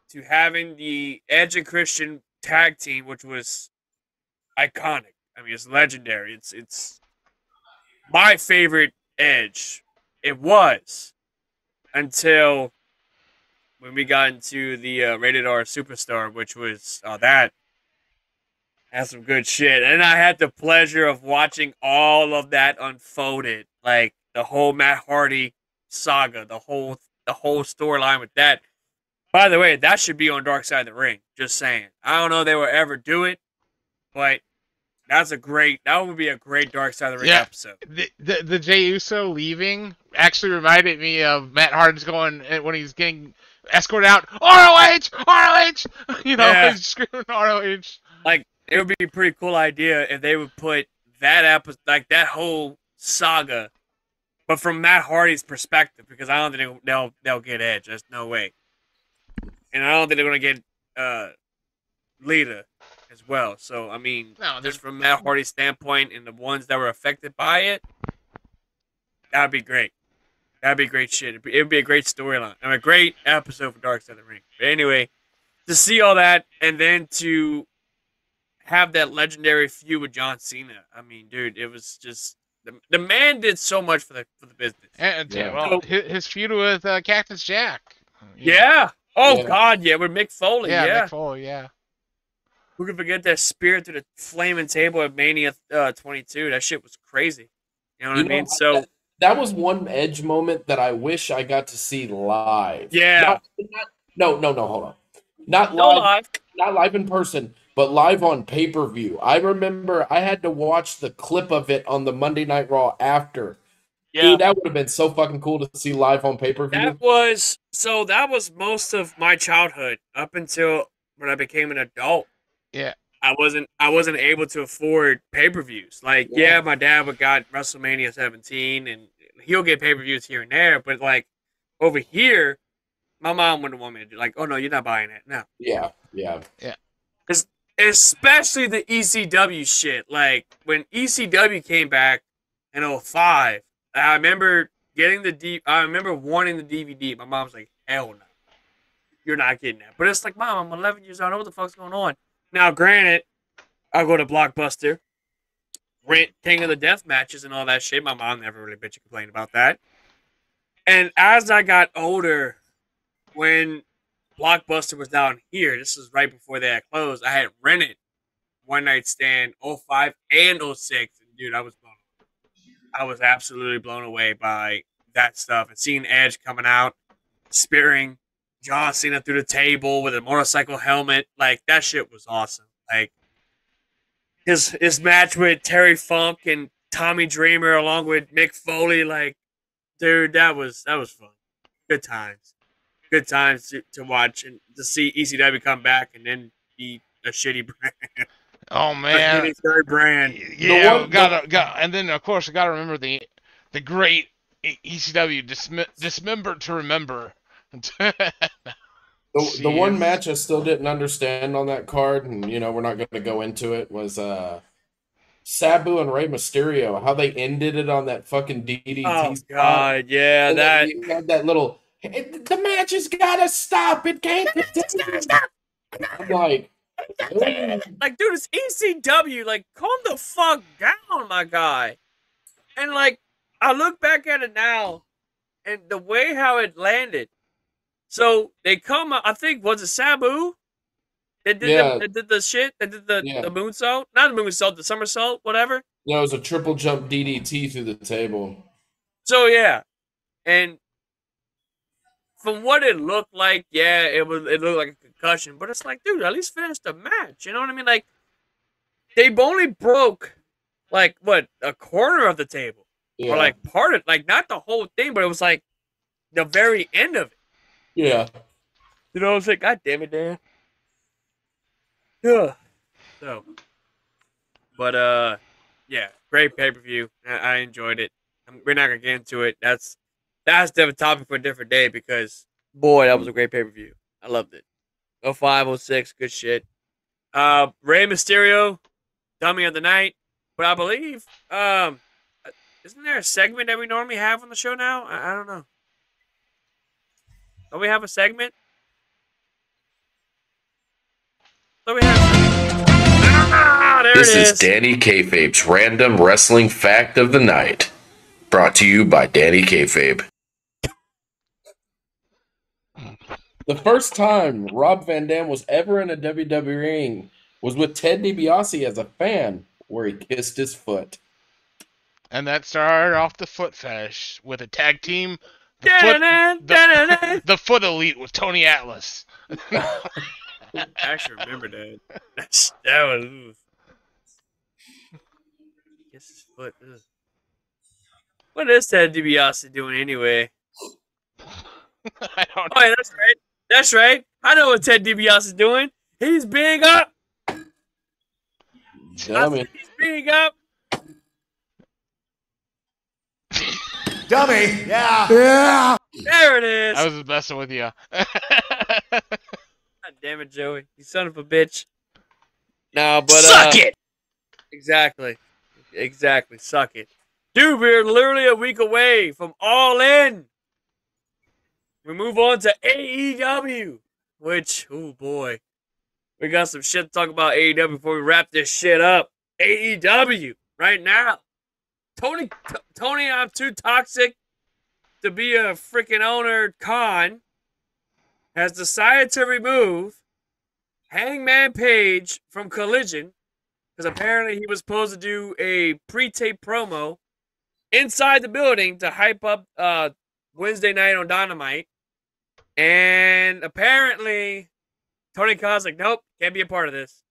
to having the Edge and Christian tag team, which was iconic. I mean, it's legendary. It's my favorite Edge. It was until when we got into the Rated R Superstar, which was that's some good shit. And I had the pleasure of watching all of that unfolded, like the whole Matt Hardy saga, the whole storyline with that. By the way, that should be on Dark Side of the Ring. Just saying. I don't know if they will ever do it, but that would be a great Dark Side of the Ring episode. The Jey Uso leaving actually reminded me of Matt Hardy's going when he's getting escorted out. ROH, ROH. He's screaming ROH. Like, it would be a pretty cool idea if they would put that episode, like that whole saga, but from Matt Hardy's perspective, because I don't think they'll get Edge. There's no way. And I don't think they're going to get Lita. as well. So I mean, No, just from Matt Hardy's standpoint and the ones that were affected by it, that'd be great. That'd be great shit. It'd be a great storyline and a great episode for Dark Side of the Ring. But anyway, to see all that and then to have that legendary feud with John Cena. I mean, dude, it was just the man did so much for the business. And Yeah. well, his feud with Cactus Jack. Yeah. Oh Yeah. God, yeah, with Mick Foley. Yeah, Yeah. Mick Foley, yeah. Who can forget that spear through the flaming table at Mania 22? That shit was crazy. You know what I mean? So that was one Edge moment that I wish I got to see live. yeah, No, hold on. Not no live, live. not live in person, but live on pay-per-view. I remember I had to watch the clip of it on the Monday Night Raw after. Yeah, Dude, that would have been so fucking cool to see live on pay-per-view. that was most of my childhood up until when I became an adult. Yeah. I wasn't able to afford pay-per-views. Like, yeah, my dad would got WrestleMania 17 and he'll get pay-per-views here and there, but like over here, my mom wouldn't want me to do like, oh no, you're not buying it. No. Yeah. Especially the ECW shit. Like when ECW came back in 05, I remember I remember wanting the DVD. My mom's like, hell no. You're not getting that. But it's like, Mom, I'm 11 years old. I know what the fuck's going on. Now, granted, I'll go to Blockbuster, rent King of the Death matches and all that shit. My mom never really bitch and complained about that. And as I got older, when Blockbuster was down here, this was right before they had closed, I had rented One Night Stand 05 and 06. And dude, I was blown away. I was absolutely blown away by that stuff. And seeing Edge coming out, spearing John Cena through the table with a motorcycle helmet, like that shit was awesome. Like his match with Terry Funk and Tommy Dreamer along with Mick Foley, like dude, that was fun. Good times to watch and to see ECW come back and then be a shitty brand. Oh man, a shitty brand. Yeah, and then of course I gotta remember the great ECW dismember to remember. The one match I still didn't understand on that card, and we're not going to go into it, was Sabu and Rey Mysterio. How they ended it on that fucking DDT. Oh spot. God, yeah, And that. then you had that little. The match has got to stop. It can't continue. I'm like, Like, dude, it's ECW. Like, calm the fuck down, my guy. And like, I look back at it now, and the way how it landed. So they come, I think, was it Sabu? They did the shit. They did the moonsault, not the moonsault, the somersault, whatever. it was a triple jump DDT through the table. So yeah, and from what it looked like, yeah, it looked like a concussion. But it's like, dude, at least finish the match. You know what I mean? Like, they only broke like a corner of the table, or like part of, like not the whole thing, but it was like the very end of it. Yeah. You know what I'm saying? God damn it, Dan. Yeah. So, but yeah, great pay-per-view. I enjoyed it. We're not gonna get into it. That's a different topic for a different day because boy, that was a great pay-per-view. I loved it. 05, 06, good shit. Rey Mysterio, dummy of the night. But I believe, isn't there a segment that we normally have on the show now? I don't know. Don't we have a segment? This is Danny Kayfabe's Random Wrestling Fact of the Night. Brought to you by Danny Kayfabe. The first time Rob Van Dam was ever in a WWE ring was with Ted DiBiase as a fan, where he kissed his foot. And that started off the foot fetish with a tag team, the Foot Elite with Tony Atlas. I actually remember that. That was. Oof. Guess his foot. Ugh. What is Ted DiBiase doing anyway? I don't know. Oh, yeah, that's right. That's right. I know what Ted DiBiase is doing. He's big up. Dummy. He's big up. Dummy. Yeah. There it is. I was just messing with you. God damn it, Joey. You son of a bitch. No, but suck it. Exactly, suck it, dude. We're literally a week away from All In. We move on to AEW, which, oh boy, we got some shit to talk about AEW before we wrap this shit up. AEW right now. Tony, I'm too toxic to be a freaking owner. Khan has decided to remove Hangman Page from Collision because apparently he was supposed to do a pre-tape promo inside the building to hype up Wednesday night on Dynamite. And apparently Tony Khan's like, nope, can't be a part of this.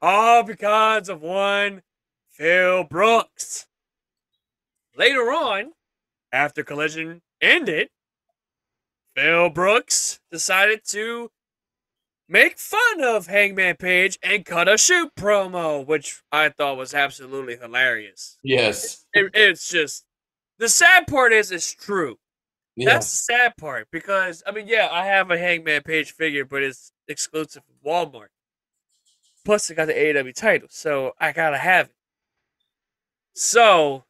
All because of one Phil Brooks. Later on, after Collision ended, Phil Brooks decided to make fun of Hangman Page and cut a shoot promo, which I thought was absolutely hilarious. Yes. It's just, the sad part is it's true. Yeah. That's the sad part because, I mean, yeah, I have a Hangman Page figure, but it's exclusive from Walmart. Plus, it got the AEW title, so I gotta have it. So,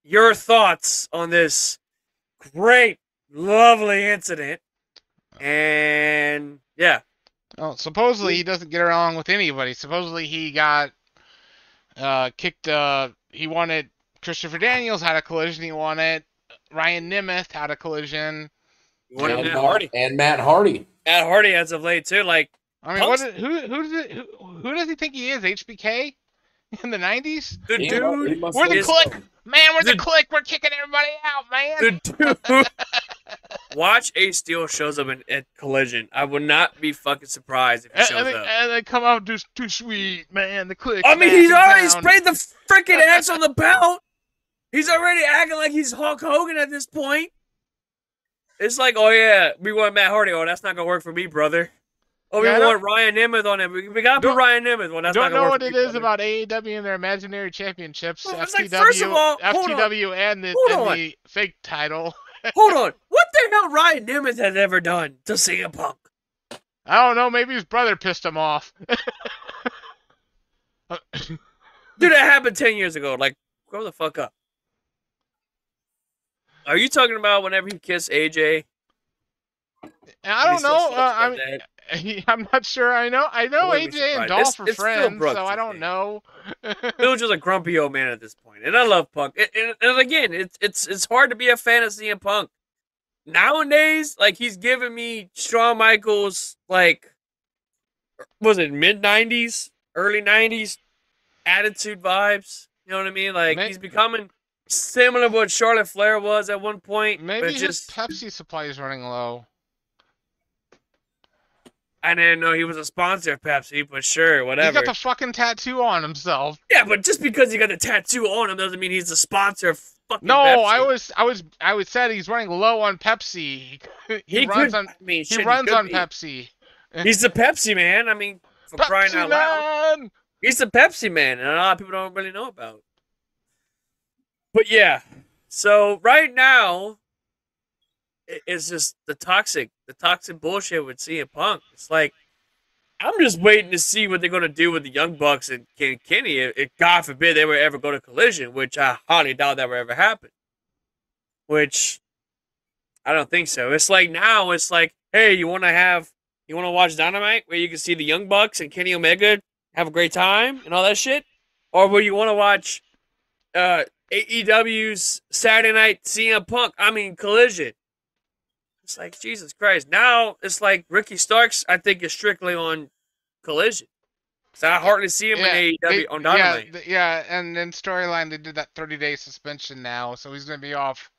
your thoughts on this great, lovely incident? And, yeah. Oh, supposedly he doesn't get along with anybody. Supposedly he got kicked. He wanted Christopher Daniels out of Collision. He wanted Ryan Nemeth out of Collision. And Matt Hardy. And Matt Hardy. Matt Hardy as of late too. Like, I mean, who does he think he is? HBK in the 90s? The dude, we're the Click, man. We're the Click. We're kicking everybody out, man. The dude. Watch Ace Steel shows up at Collision. I would not be fucking surprised if he shows up. And they come out just too sweet, man. The Click. I mean, he's already sprayed the freaking X on the belt. He's already acting like he's Hulk Hogan at this point. It's like, oh yeah, we want Matt Hardy. Oh, that's not gonna work for me, brother. Oh, we want Ryan Nemeth on it. We gotta put Ryan Nemeth on. That's not gonna work. Don't know what it is about AEW and their imaginary championships, well, FTW, like, first of all, FTW, and the fake title. Hold on, what the hell Ryan Nemeth has ever done to CM Punk? I don't know. Maybe his brother pissed him off. Dude, that happened 10 years ago. Like, grow the fuck up. Are you talking about whenever he kissed AJ? I don't know. I'm not sure. I know AJ and Dolph are friends, so I don't know. Phil's just a grumpy old man at this point, and I love Punk. And again, it's hard to be a fan of CM Punk nowadays. Like, he's giving me Shawn Michaels, like, was it mid-90s, early 90s attitude vibes? You know what I mean? Like, he's becoming similar to what Charlotte Flair was at one point. Maybe his Pepsi supply is running low. I didn't know he was a sponsor of Pepsi, but sure, whatever. He got the fucking tattoo on himself. Yeah, but just because he got the tattoo on him doesn't mean he's a sponsor of fucking No, Pepsi. I was said he's running low on Pepsi. He runs on Pepsi. He's the Pepsi man. I mean, for Pepsi crying out loud. He's the Pepsi man, and a lot of people don't really know about. But yeah, so right now, it's just the toxic bullshit with CM Punk. It's like, I'm just waiting to see what they're going to do with the Young Bucks and Kenny. If God forbid they would ever go to Collision, which I highly doubt that would ever happen. Which, I don't think so. It's like now, it's like, hey, you want to watch Dynamite where you can see the Young Bucks and Kenny Omega have a great time and all that shit? Or will you want to watch AEW's Saturday Night CM Punk? I mean, Collision. It's like, Jesus Christ. Now, it's like Ricky Starks, I think, is strictly on Collision. So I hardly see him in AEW on Dynamite. Yeah, and in storyline, they did that 30-day suspension now, so he's going to be off.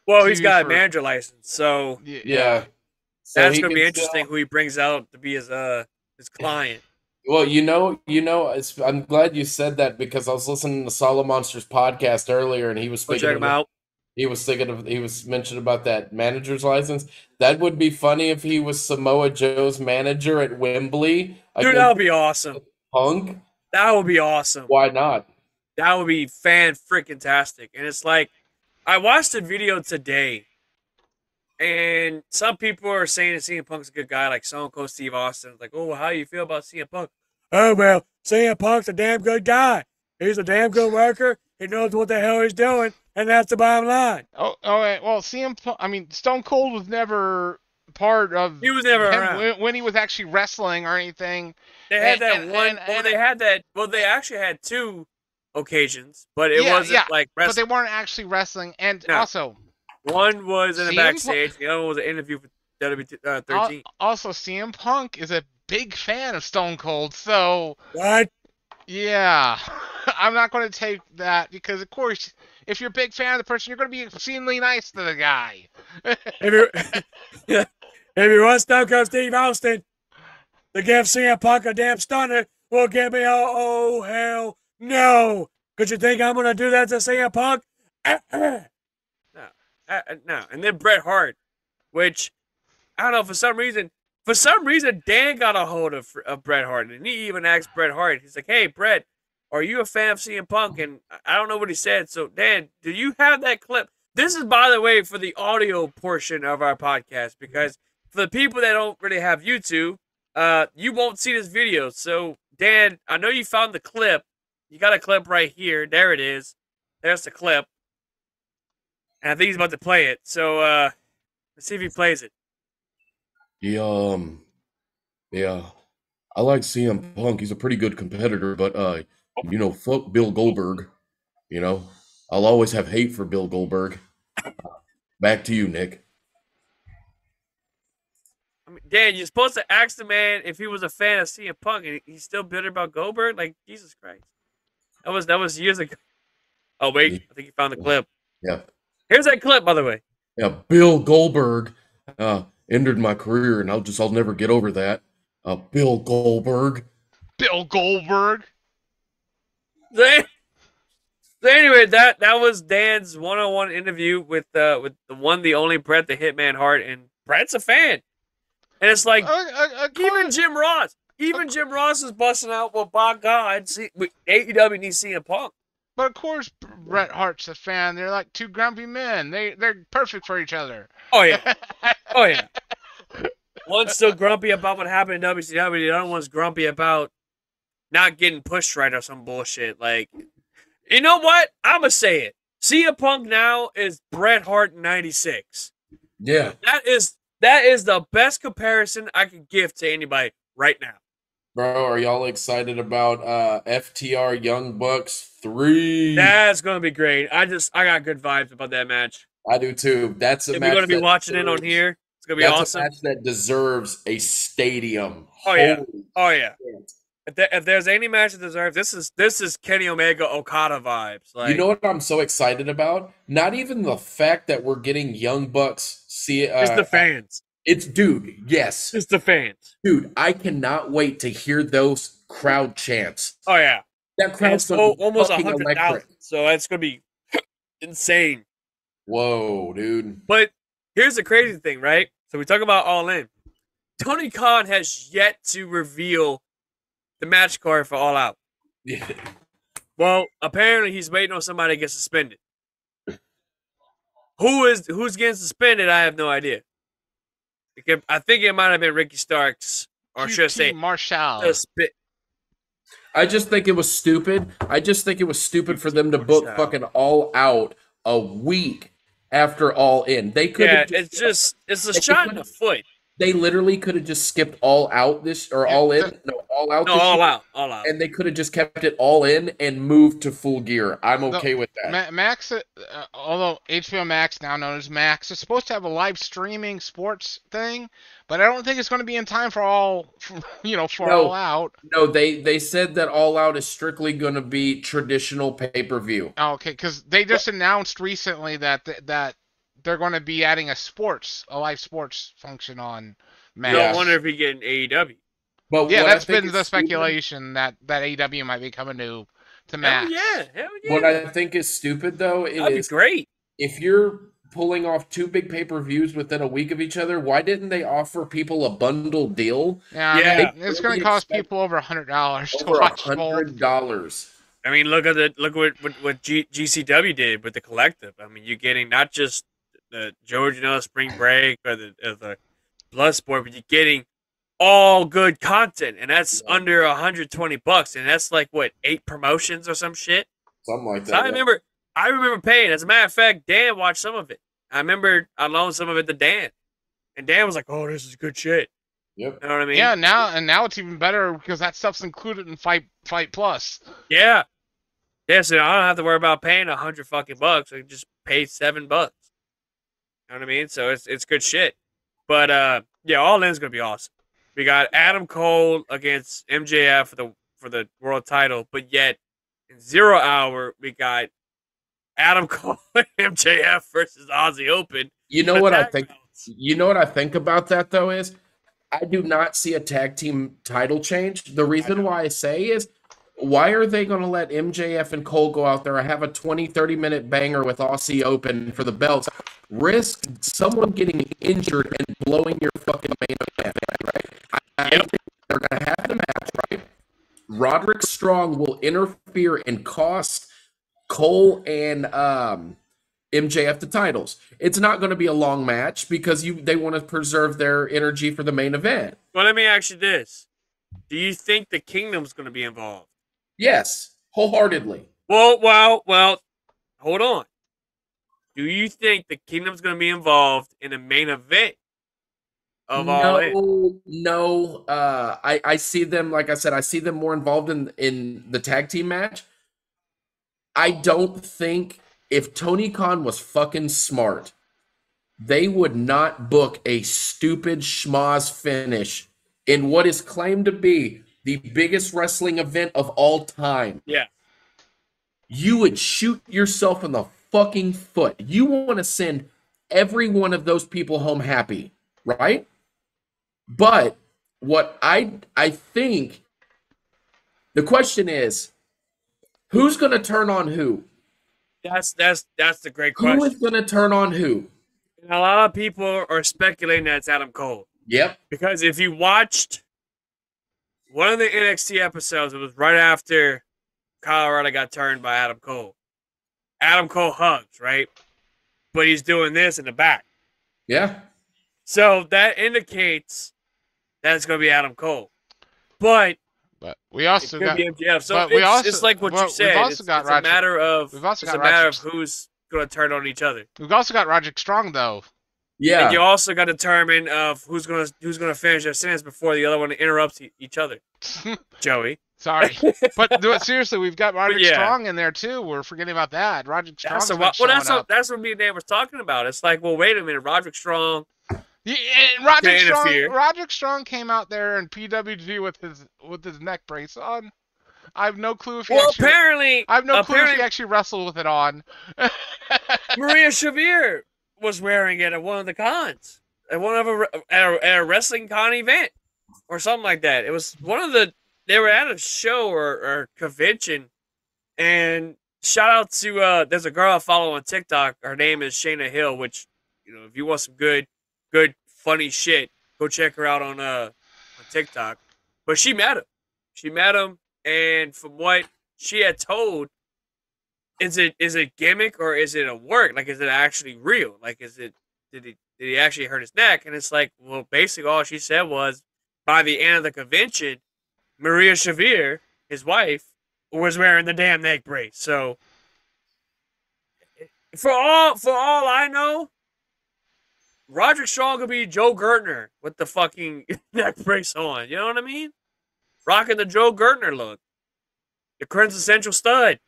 Well, he's got a manager license, so... Yeah. So that's going to be interesting who he brings out to be his client. Well, I'm glad you said that because I was listening to Solo Monsters podcast earlier, and he was speaking. Check him out. He was mentioning about that manager's license. That would be funny if he was Samoa Joe's manager at Wembley. Dude, that would be awesome. Punk. That would be awesome. Why not? That would be fan-freaking-tastic. And it's like, I watched a video today, and some people are saying that CM Punk's a good guy, like Stone Cold Steve Austin. Like, oh, how do you feel about CM Punk? Oh, well, CM Punk's a damn good guy. He's a damn good worker. He knows what the hell he's doing, and that's the bottom line. Oh, well, CM Punk, I mean, Stone Cold was never part of He was never him around. when he was actually wrestling or anything. They had they actually had 2 occasions, but it wasn't like wrestling. But they weren't actually wrestling. And also, one was in a CM backstage, the other one was an interview for WWE 13. Also, CM Punk is a big fan of Stone Cold, so What? Yeah, I'm not going to take that because, of course, if you're a big fan of the person, you're going to be exceedingly nice to the guy. If you want Stone Cold Steve Austin to give CM Punk a damn stunner, will give me oh hell no. Could you think I'm going to do that to CM Punk? No. No. And then Bret Hart, which, I don't know, for some reason, Dan got a hold of Bret Hart, and he even asked Bret Hart. He's like, "Hey, Bret, are you a fan of CM Punk?" And I don't know what he said. So, Dan, do you have that clip? This is, by the way, for the audio portion of our podcast, because for the people that don't really have YouTube, you won't see this video. So, Dan, I know you found the clip. You got a clip right here. There it is. There's the clip. And I think he's about to play it. So, let's see if he plays it. Yeah, I like CM Punk. He's a pretty good competitor, but fuck Bill Goldberg. I'll always have hate for Bill Goldberg. Back to you, Nick. I mean, Dan, you're supposed to ask the man if he was a fan of CM Punk, and he's still bitter about Goldberg. Like, Jesus Christ, that was years ago. Oh wait, I think you found the clip. Yeah. Here's that clip, by the way. Yeah, Bill Goldberg ended my career, and I'll never get over that. Bill Goldberg. Bill Goldberg. So anyway, that was Dan's one-on-one interview with the one, the only Bret the Hitman Hart, and Bret's a fan. And it's like even Jim Ross is busting out. Well, by God, AEW needs CM Punk. But of course, Bret Hart's a fan. They're like 2 grumpy men. They're perfect for each other. Oh yeah, oh yeah. One's still grumpy about what happened in WCW. The other one's grumpy about not getting pushed right or some bullshit. Like, you know what? I'ma say it. CM Punk now is Bret Hart in '96. Yeah, that is the best comparison I can give to anybody right now. Bro, are y'all excited about FTR Young Bucks 3? That's gonna be great. I got good vibes about that match. I do too. That's a match. We're gonna be watching it on here. It's gonna be awesome. That's a match that deserves a stadium. Oh yeah. Oh yeah. If there's any match that deserves, this is Kenny Omega Okada vibes. Like, you know what I'm so excited about? Not even the fact that we're getting Young Bucks. It's the fans. Yes. It's the fans. Dude, I cannot wait to hear those crowd chants. Oh yeah. That crowd's almost 100,000. So it's gonna be insane. Whoa, dude. But here's the crazy thing, right? So we talk about All In. Tony Khan has yet to reveal the match card for All Out. Yeah. Well, apparently he's waiting on somebody to get suspended. Who's getting suspended? I have no idea. I think it might have been Ricky Starks, or should I say Marshall. I just think it was stupid. For them to book fucking All Out a week after All In. They could. Yeah, it's a shot in the foot. They literally could have just skipped All Out All In. All Out. No, All Out. And they could have just kept it All In and moved to Full Gear. I'm okay with that. Max, although HBO Max, now known as Max, is supposed to have a live streaming sports thing, but I don't think it's going to be in time for All Out. No, they said that All Out is strictly going to be traditional pay-per-view. Oh, okay, because they just announced recently that they're going to be adding a live sports function on Max. I wonder if we get an AEW. But yeah, that's been the speculation that AEW might be coming to Max. Hell yeah. What I think is stupid, though, that'd be great. If you're pulling off 2 big pay-per-views within a week of each other, why didn't they offer people a bundle deal? Yeah, it's going to cost people over $100 to watch $100. I mean, look what GCW did with the Collective. I mean, you're getting not just the Georgia Spring Break or the Bloodsport, but you're getting all good content, and that's under $120, and that's like what 8 promotions or some shit. Something like that. So I remember paying. As a matter of fact, Dan watched some of it. I remember I loaned some of it to Dan, and Dan was like, "Oh, this is good shit." Yep. You know what I mean? Yeah, now it's even better because that stuff's included in Fight Plus. Yeah. Yeah, so I don't have to worry about paying $100 I can just pay $7. You know what I mean? So it's good shit. But yeah, All In's gonna be awesome. We got Adam Cole against MJF for the world title, but yet in 0 Hour we got Adam Cole and MJF versus Aussie Open. You know what I think? You know what I think about that though is I do not see a tag team title change. The reason why I say is why are they going to let MJF and Cole go out there and have a 20, 30-minute banger with Aussie Open for the belts? Risk someone getting injured and blowing your fucking main event, right? I think they're going to have the match, right? Roderick Strong will interfere and cost Cole and MJF the titles. It's not going to be a long match because they want to preserve their energy for the main event. Well, let me ask you this. Do you think the Kingdom's going to be involved? Yes, wholeheartedly. Well, hold on. Do you think the Kingdom's going to be involved in the main event of All In? No. I see them, like I said, I see them more involved in the tag team match. I don't think if Tony Khan was fucking smart, they would not book a stupid schmoz finish in what is claimed to be the biggest wrestling event of all time. Yeah. You would shoot yourself in the fucking foot. You want to send every one of those people home happy, right? But what I think the question is, who's going to turn on who? That's the great question. Who is going to turn on who? And a lot of people are speculating that it's Adam Cole. Yep. Because if you watched one of the NXT episodes, it was right after Colorado got turned by Adam Cole. Adam Cole hugs, right? But he's doing this in the back. Yeah. So that indicates that it's going to be Adam Cole. But we also got MJF. So it's like what you said. It's a matter of who's going to turn on each other. We've also got Roderick Strong though. Yeah. And you also got to determine of who's gonna finish their sentence before the other one interrupts each other. Joey. Sorry. But seriously, we've got Roderick Strong in there too. We're forgetting about that. Roderick Strong. That's what me and Dan was talking about. It's like, well, wait a minute, Roderick Strong. Yeah, Roderick Strong came out there in PWG with his neck brace on. I have no clue if he he actually wrestled with it on. Maria Shavir was wearing it at one of the cons, at a wrestling con event or something like that. It was they were at a show or convention, and shout out to there's a girl I follow on TikTok. Her name is Shayna Hill, which, you know, if you want some good funny shit, go check her out on TikTok. But she met him, and from what she had told, is it gimmick or is it a work? Like, is it actually real? Like, did he actually hurt his neck? And it's like, well, basically all she said was, by the end of the convention, Maria Shavir, his wife, was wearing the damn neck brace. So for all I know, Roderick Strong could be Joe Gertner with the fucking neck brace on. You know what I mean? Rocking the Joe Gertner look, the quintessential stud.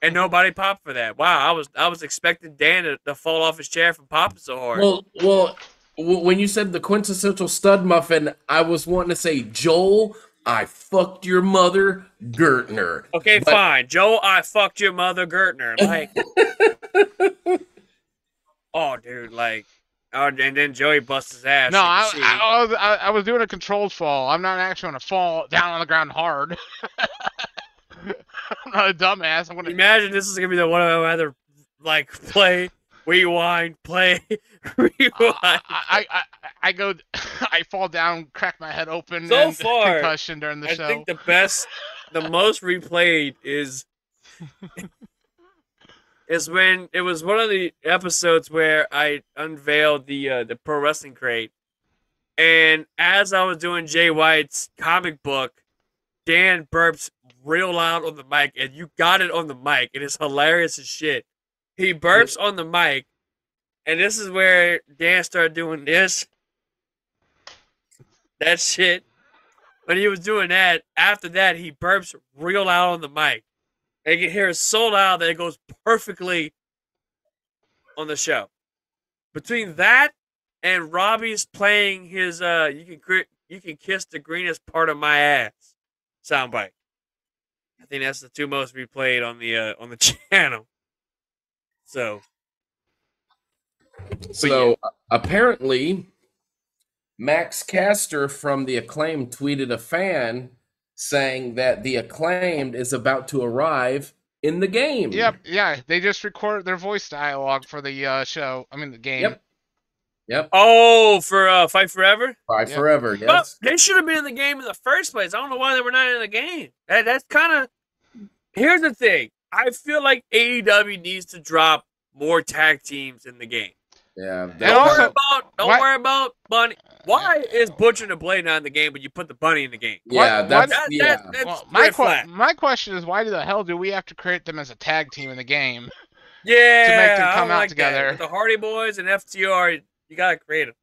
And nobody popped for that. Wow, I was expecting Dan to fall off his chair from popping so hard. Well, when you said the quintessential stud muffin, I was wanting to say, Joel, I fucked your mother, Gertner. Okay, fine. Joel, I fucked your mother, Gertner. Like, oh, dude, like, and then Joey busts his ass. No, I was doing a controlled fall. I'm not actually going to fall down on the ground hard. I'm not a dumbass. Imagine this is gonna be the one I rather like play, rewind, play, rewind. I fall down, crack my head open. So and far, concussion during the show. I think the most replayed is when it was one of the episodes where I unveiled the pro wrestling crate, And as I was doing Jay White's comic book, Dan burps real loud on the mic, and you got it on the mic. It is hilarious as shit. He burps on the mic, and this is where Dan started doing this. That shit. When he was doing that, after that, he burps real loud on the mic. And you can hear it so loud that it goes perfectly on the show. Between that and Robbie's playing his you can kiss the greenest part of my ass soundbite. I think that's the two most replayed on the channel. So apparently Max Caster from The Acclaimed tweeted a fan saying that The Acclaimed is about to arrive in the game. Yep, yeah. They just recorded their voice dialogue for the show. I mean, the game. Yep. Oh, for Fight Forever? Fight Forever, yes. Well, they should have been in the game in the first place. I don't know why they were not in the game. That's kind of... Here's the thing. I feel like AEW needs to drop more tag teams in the game. Yeah. Don't worry about Bunny. Why is Butcher and the Blade not in the game, but you put the Bunny in the game? Yeah, that's my question is, why the hell do we have to create them as a tag team in the game? Yeah, to make them come out together. With the Hardy Boys and FTR, you gotta create them.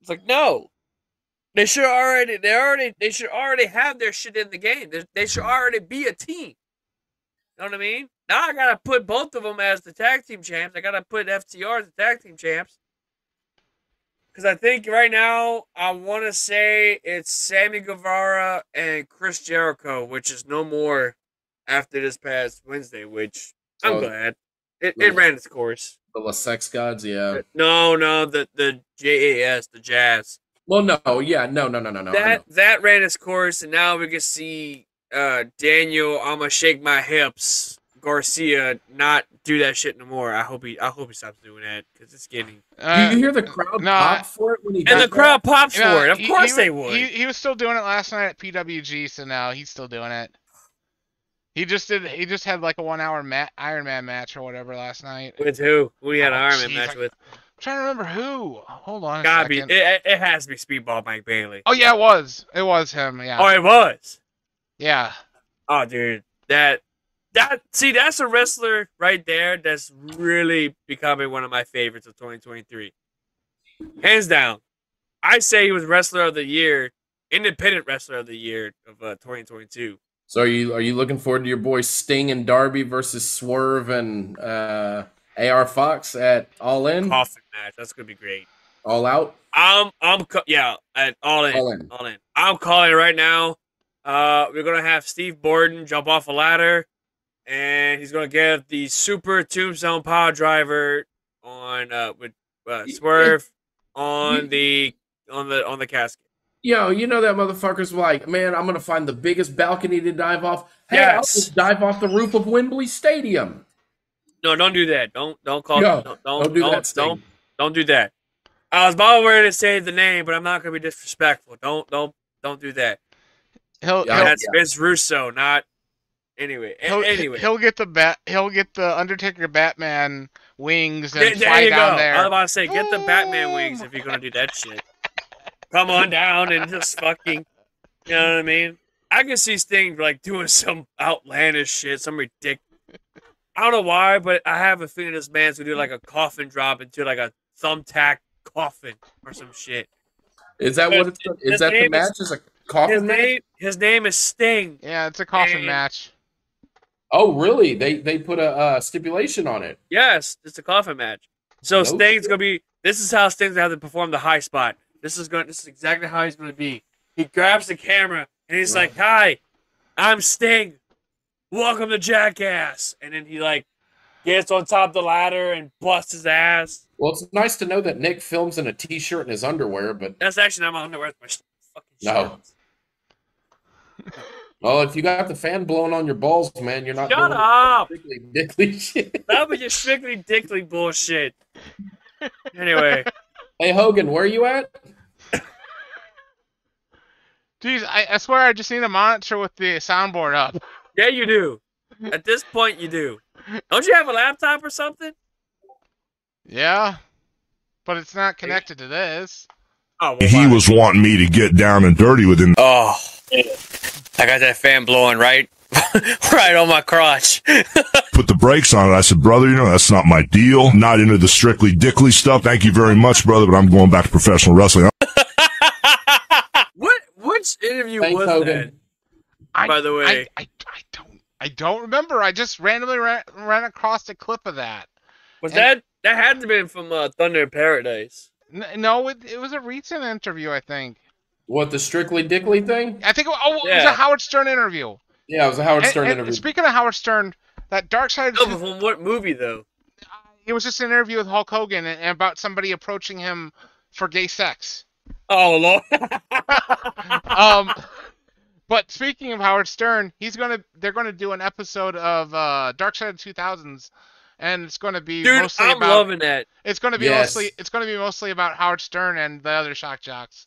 It's like, no, they should already have their shit in the game. They should already be a team. You know what I mean? Now I gotta put both of them as the tag team champs. I gotta put FTR as the tag team champs. Because I think right now, I want to say it's Sammy Guevara and Chris Jericho, which is no more after this past Wednesday, which I'm glad. It ran its course. The Sex Gods, yeah. No, the JAS, the Jazz. Well, no. That ran its course, and now we can see Daniel, I'ma shake my hips, Garcia not do that shit no more. I hope he stops doing that because it's getting. Do you hear the crowd pop for it when he? And the crowd pops for it. Of course they would. He was still doing it last night at PWG, so now he's still doing it. He just had like a 1 hour Iron Man match or whatever last night. With who? Who he had an Iron Man match with? I'm trying to remember who. Hold on. It has to be Speedball Mike Bailey. Oh yeah, it was. It was him. Yeah. Oh, it was. Yeah. Oh, dude, that's a wrestler right there that's really becoming one of my favorites of 2023. Hands down. I say he was Wrestler of the Year, Independent Wrestler of the Year of 2022. So are you looking forward to your boys Sting and Darby versus Swerve and AR Fox at All In? Coffin match. That's gonna be great. All Out? At All In. I'm calling it right now. We're gonna have Steve Borden jump off a ladder. And he's gonna give the Super Tombstone Power Driver on with Swerve on the casket. Yo, you know that motherfucker's like, man, I'm gonna find the biggest balcony to dive off. Hey, yes. I'll just dive off the roof of Wembley Stadium. No, don't do that. Don't call. Don't do that. I was about ready to say the name, but I'm not gonna be disrespectful. Don't do that. That's Vince Russo, not. Anyway, he'll get the Undertaker Batman wings and fly down there. I was about to say, get the Batman wings if you're gonna do that shit. Come on down and just fucking, you know what I mean? I can see Sting like doing some outlandish shit, some ridiculous. I don't know why, but I have a feeling this man's gonna do like a coffin drop into like a thumbtack coffin or some shit. Is that what it's? Is that the match? Is a coffin match? His name is Sting. Yeah, it's a coffin match. Oh, really? They put a stipulation on it. Yes, it's a coffin match. So Sting's gonna be. This is how Sting's gonna have to perform the high spot. This is exactly how he's gonna be. He grabs the camera and he's like, "Hi, I'm Sting. Welcome to Jackass." And then he like gets on top of the ladder and busts his ass. Well, it's nice to know that Nick films in a t-shirt and his underwear, but that's actually not my underwear. It's my fucking shirt. No. Well, if you got the fan blowing on your balls, man, you're not. Shut up! Strictly dickly shit. That was just strictly dickly bullshit. Anyway. Hey, Hogan, where are you at? Jeez, I swear I just need a monitor with the soundboard up. Yeah, you do. At this point, you do. Don't you have a laptop or something? Yeah, but it's not connected to this. Oh, he was wanting me to get down and dirty with him. Oh, I got that fan blowing right on my crotch. Put the brakes on it. I said, brother, that's not my deal. Not into the strictly dickly stuff. Thank you very much, brother, but I'm going back to professional wrestling. Which interview was that? By the way, I don't remember. I just randomly ran across a clip of that. That had to have been from Thunder in Paradise? No, it was a recent interview, I think. What, the Strictly Dickly thing? I think it was a Howard Stern interview. Yeah, it was a Howard Stern interview. Speaking of Howard Stern, that Dark Side... No, but from what movie, though? It was just an interview with Hulk Hogan and about somebody approaching him for gay sex. Oh, Lord. But speaking of Howard Stern, they're gonna do an episode of Dark Side of the 2000s, and it's gonna be mostly I'm loving that. It's gonna be mostly about Howard Stern and the other shock jocks.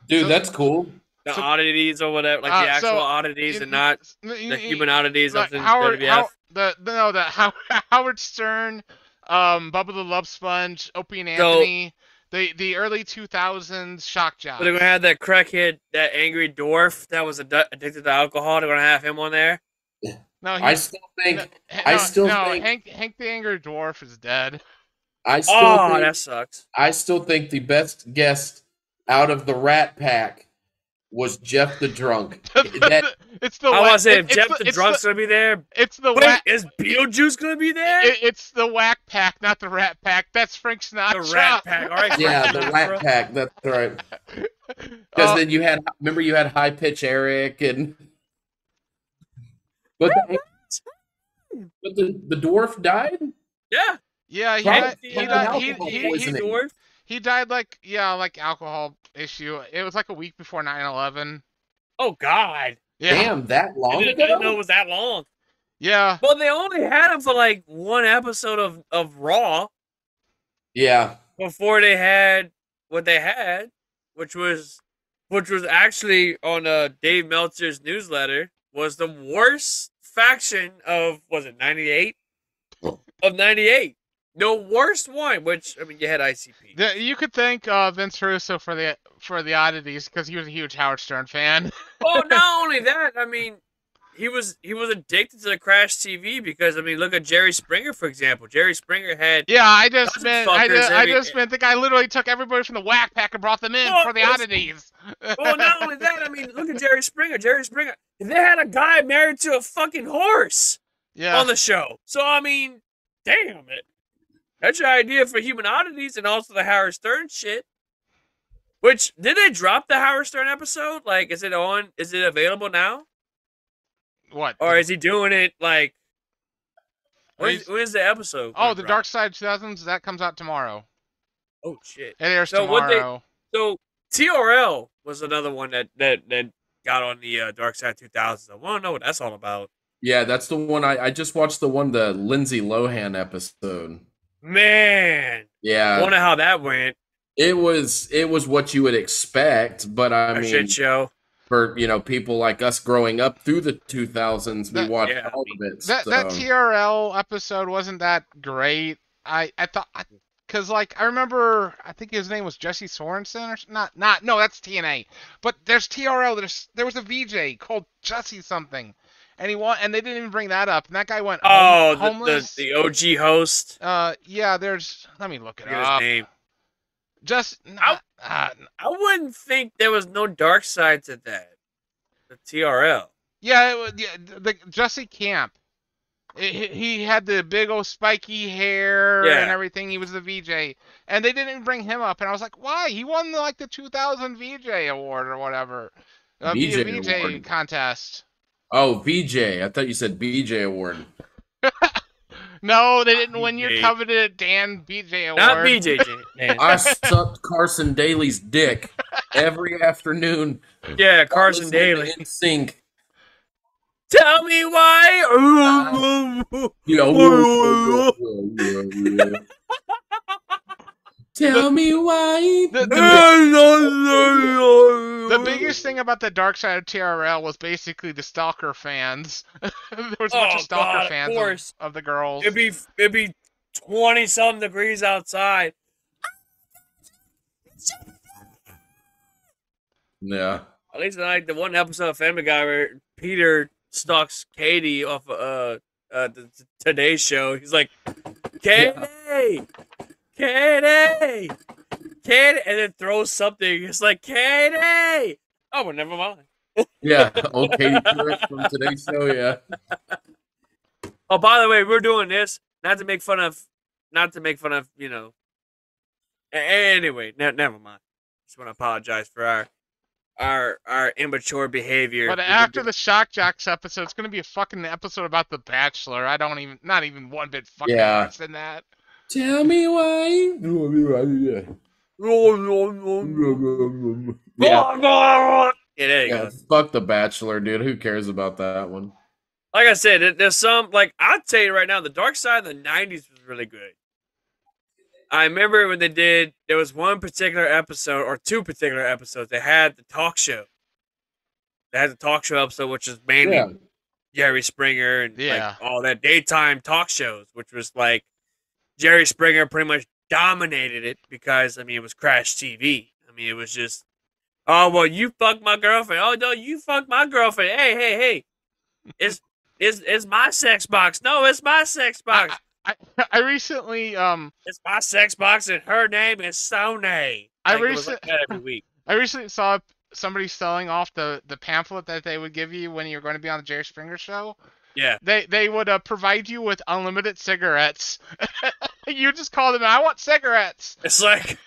Dude, that's cool. The oddities or whatever, like the actual oddities and not the human oddities of the WWF. Howard Stern, Bubba the Love Sponge, Opie and Anthony. The early 2000s shock jocks. But they're going to have that crackhead, that angry dwarf that was addicted to alcohol. They're going to have him on there. No, I still think Hank the Angry Dwarf is dead. That sucks. I still think the best guest out of the Rat Pack was Jeff the Drunk. If Jeff the Drunk's going to be there. Is Beetlejuice going to be there? It's the Whack Pack, not the Rat Pack. That's Frank Sinatra. The Rat Pack, all right. Yeah, the Rat Pack, that's right. Because then you had High Pitch Eric and... But the dwarf died? Yeah. Yeah, he died like alcohol issue. It was like a week before 9/11. Oh God! Yeah. Damn, that long ago? I didn't know it was that long. Yeah. Well, they only had him for like one episode of Raw. Yeah. Before they had what they had, which was actually on Dave Meltzer's newsletter, was the worst faction of 98? Of 98. The worst one, which you had ICP. You could thank Vince Russo for the oddities because he was a huge Howard Stern fan. Oh, not only that, he was addicted to the Crash TV because look at Jerry Springer, for example. Jerry Springer had I just meant the guy literally took everybody from the Whack Pack and brought them in for the oddities. Well, not only that, look at Jerry Springer. Jerry Springer, they had a guy married to a fucking horse on the show. So damn it. That's your idea for human oddities and also the Howard Stern shit. Which, did they drop the Howard Stern episode? Like, is it available now? What? Or is he doing it, like, when's the episode? Oh, the Dark Side 2000s, that comes out tomorrow. Oh, shit. It airs tomorrow. So, TRL was another one that got on the Dark Side 2000s. I want to know what that's all about. Yeah, that's the one I just watched the Lindsay Lohan episode. Man. Yeah. I wonder how that went. It was what you would expect, but a shit show. For people like us growing up through the 2000s, we watched all of it. That TRL episode wasn't that great. I thought because I remember I think his name was Jesse Sorensen or not. No, that's TNA. But there's TRL. There was a VJ called Jesse something. And they didn't even bring that up. And that guy went homeless. The OG host. Yeah. Let me look it up. His name. I wouldn't think there was no dark side to that. The TRL. Yeah, the Jesse Camp. He had the big old spiky hair and everything. He was the VJ, and they didn't bring him up. And I was like, why? He won the 2000 VJ award or whatever. VJ contest. Oh, VJ. I thought you said BJ award. No, they didn't win your coveted Dan BJ award. Not BJ, man. I sucked Carson Daly's dick every afternoon. Yeah, Carson Daly. In sync. Tell me why. Tell me why. The biggest thing about the Dark Side of TRL was basically the stalker fans. There was a bunch of stalker fans of the girls. It'd be 20-something degrees outside. Yeah. At least I like the one episode of Family Guy where Peter stalks Katie off the Today Show. He's like, Katie, Katie, Katie, and then throws something. It's like, Katie. Oh, well, never mind. Yeah. Okay. From Today's Show. Yeah. Oh, by the way, we're doing this not to make fun of, Anyway, never mind. Just want to apologize for our immature behavior. But after the Shock Jocks episode, it's gonna be a fucking episode about The Bachelor. Not even one bit fucking worse than that. Tell me why. Yeah, there you go. Fuck The Bachelor, dude. Who cares about that one? Like I said, there's some, like, I'll tell you right now, the Dark Side of the 90s was really good. I remember when there was one particular episode, or two particular episodes, they had the talk show. They had the talk show episode, which is mainly Jerry Springer and like all that daytime talk shows, which was like Jerry Springer pretty much dominated it because, I mean, it was Crash TV. I mean, it was just, oh, well, you fucked my girlfriend. Oh, no, you fucked my girlfriend. Hey. It's my sex box. No, it's my sex box. I recently it's my sex box and her name is Sony. Every week. I recently saw somebody selling off the pamphlet that they would give you when you're going to be on the Jerry Springer show. Yeah. They would provide you with unlimited cigarettes. You just call them, I want cigarettes. It's like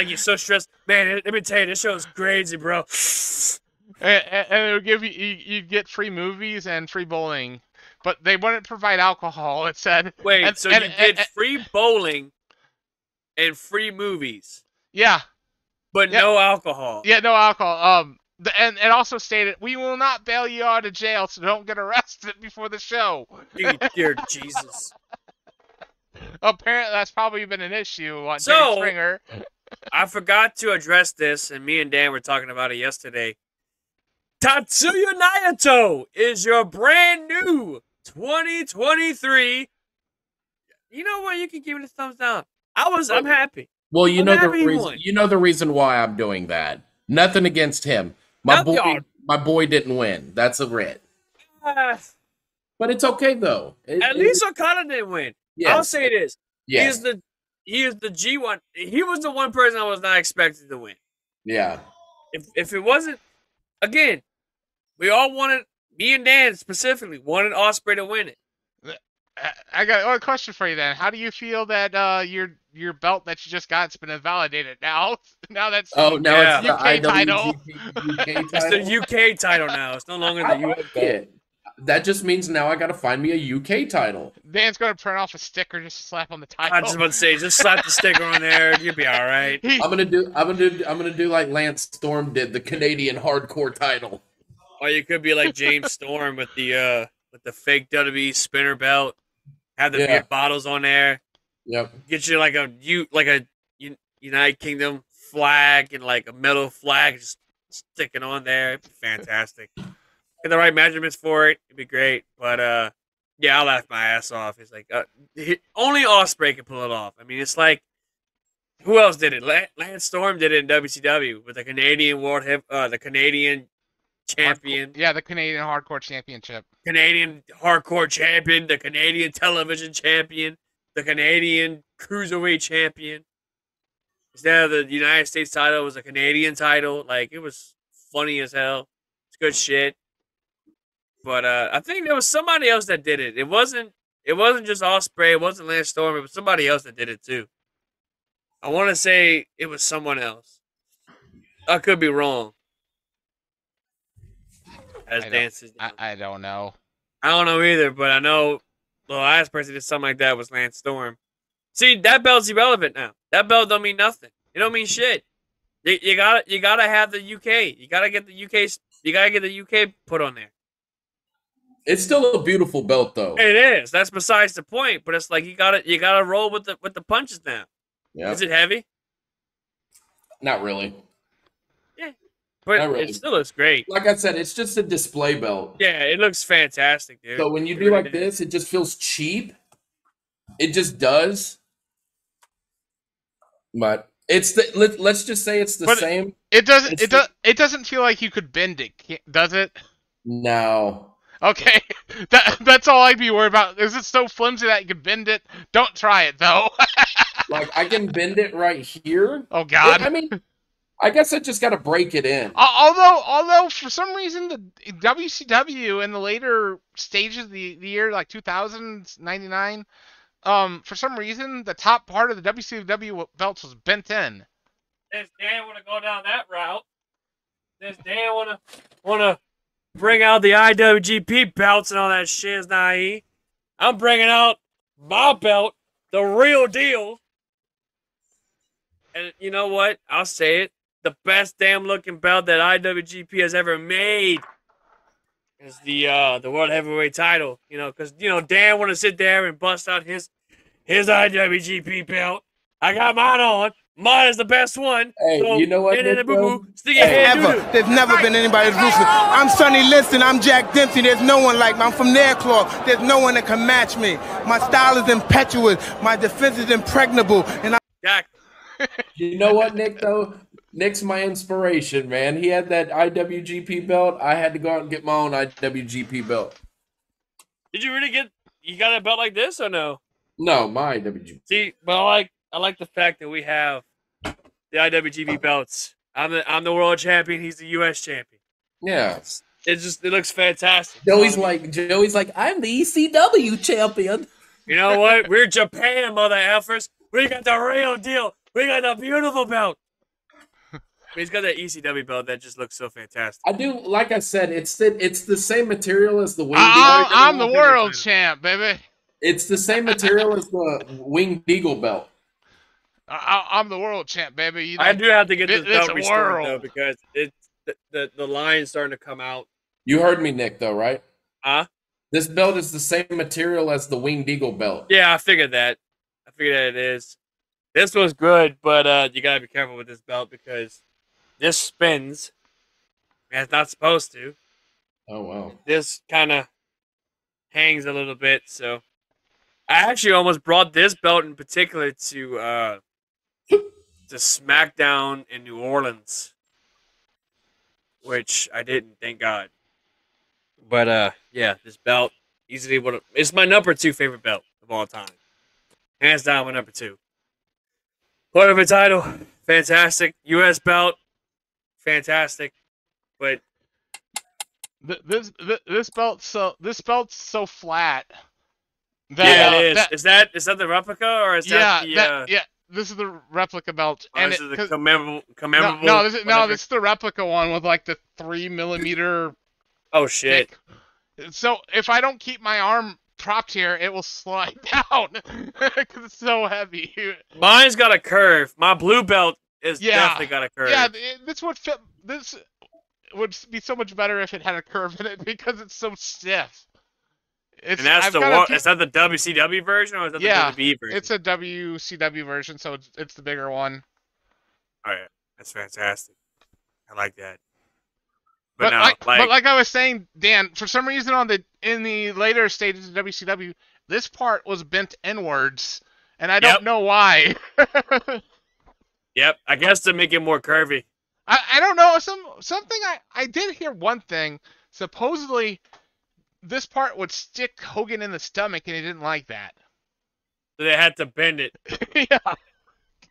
you're so stressed. Man, let me tell you, this show is crazy, bro. And it would give you get free movies and free bowling. But they wouldn't provide alcohol, it said. Wait, you get free bowling and free movies. Yeah. But no alcohol. Yeah, no alcohol. And also stated, we will not bail you out of jail, so don't get arrested before the show. Dear Jesus. Apparently, that's probably been an issue on Jerry Springer. I forgot to address this, and me and Dan were talking about it yesterday. Tatsuya Naito is your brand new 2023. You know what? You can give it a thumbs down. I'm happy. Well, you know the reason why I'm doing that. Nothing against him. My boy didn't win. That's a writ. But it's okay though. At least Okada didn't win. Yes. I'll say this. Yes. He is the G1. He was the one person I was not expecting to win. Yeah. If it wasn't, again, we all wanted, me and Dan specifically wanted Ospreay to win it. I got a question for you then. How do you feel that your belt that you just got's been invalidated now? Now that's it's the UK title. It's the UK title now. It's no longer the US belt. That just means now I got to find me a UK title. Dan's gonna print off a sticker just to slap on the title. I was just about to say, just slap the sticker on there. You'll be all right. I'm gonna do like Lance Storm did, the Canadian hardcore title. Or you could be like James Storm with the fake WWE spinner belt. Have the beer bottles on there. Yep. Get you like a United Kingdom flag and like a metal flag just sticking on there. It'd be fantastic. Get the right measurements for it. It'd be great. But I'll laugh my ass off. It's like only Ospreay can pull it off. I mean, it's like, who else did it? Lance Storm did it in WCW with the Canadian the Canadian champion. The Canadian Hardcore Championship. Canadian Hardcore Champion, the Canadian Television Champion, the Canadian Cruiserweight Champion. Instead of the United States title, it was a Canadian title. Like, it was funny as hell. It's good shit. But I think there was somebody else that did it. It wasn't just Ospreay. It wasn't Lance Storm. It was somebody else that did it too. I want to say it was someone else. I could be wrong. I don't know. I don't know either, but I know the last person that did something like that was Lance Storm. See, that belt's irrelevant now. That belt don't mean nothing. It don't mean shit. You gotta have the UK. You gotta get the UK put on there. It's still a beautiful belt though. It is. That's besides the point. But it's like you gotta roll with the punches now. Yeah. Is it heavy? Not really. But it still looks great. Like I said, it's just a display belt. Yeah, it looks fantastic, dude. So when you do like this, it just feels cheap. It just does. But it's let's just say it's the same. It doesn't feel like you could bend it, does it? No. Okay, that's all I'd be worried about. Is it so flimsy that you can bend it? Don't try it though. Like I can bend it right here. Oh God. I mean, I guess I just got to break it in. Although for some reason the WCW in the later stages of the year, like 2000s, 99, for some reason the top part of the WCW belts was bent in. Does Dan want to go down that route? Does Dan want to bring out the IWGP belts and all that shit? Is naive. I'm bringing out my belt, the real deal. And you know what? I'll say it. The best damn looking belt that IWGP has ever made is the World Heavyweight title. You know, because Dan want to sit there and bust out his IWGP belt. I got mine on. Mine is the best one. Hey, so, you know what? Stick your head Ever. There's never been anybody as ruthless. I'm Sonny Liston. I'm Jack Dempsey. There's no one like me. I'm from Nairclaw. There's no one that can match me. My style is impetuous. My defense is impregnable. And Jack. You know what, Nick, though? Nick's my inspiration, man. He had that IWGP belt. I had to go out and get my own IWGP belt. Did you really you got a belt like this or no? No, my IWGP. See, but I like the fact that we have the IWGP belts. I'm the world champion. He's the U.S. champion. Yeah. It looks fantastic. Joey's like, I'm the ECW champion. You know what? We're Japan, mother effers. We got the real deal. We got the beautiful belt. He's got that ECW belt that just looks so fantastic. I do, like I said, it's the same material as the Winged Eagle. I'm the world champ, baby. It's the same material as the Winged Eagle belt. I'm the world champ, baby. You know, I do have to get this belt restored, world. though, because the line's starting to come out. You heard me, Nick, though, right? Huh? This belt is the same material as the Winged Eagle belt. Yeah, I figured that. It is. This was good, but you gotta be careful with this belt because this spins. And it's not supposed to. Oh, wow. This kind of hangs a little bit, so I actually almost brought this belt in particular to SmackDown in New Orleans, which I didn't, thank God. But yeah, this belt easily it's my number 2 favorite belt of all time, hands down. My number 2. Whatever title, fantastic. U.S. belt, fantastic. But this belt's so flat. That, it is. Is that the replica or is that the? Yeah. This is the replica belt, and this is the commemorable. This is the replica one with like the 3 millimeter. Oh shit! Thick. So if I don't keep my arm propped here, it will slide down because it's so heavy. Mine's got a curve. My blue belt is definitely got a curve. Yeah, this would be so much better if it had a curve in it because it's so stiff. And that's is that the WCW version or is that the WWE version? It's a WCW version, so it's the bigger one. Oh yeah, that's fantastic. I like that. But like I was saying, Dan, for some reason in the later stages of WCW, this part was bent inwards, and I don't know why. Yep, I guess to make it more curvy. I don't know, something I did hear one thing. Supposedly, this part would stick Hogan in the stomach, and he didn't like that. So they had to bend it. Yeah.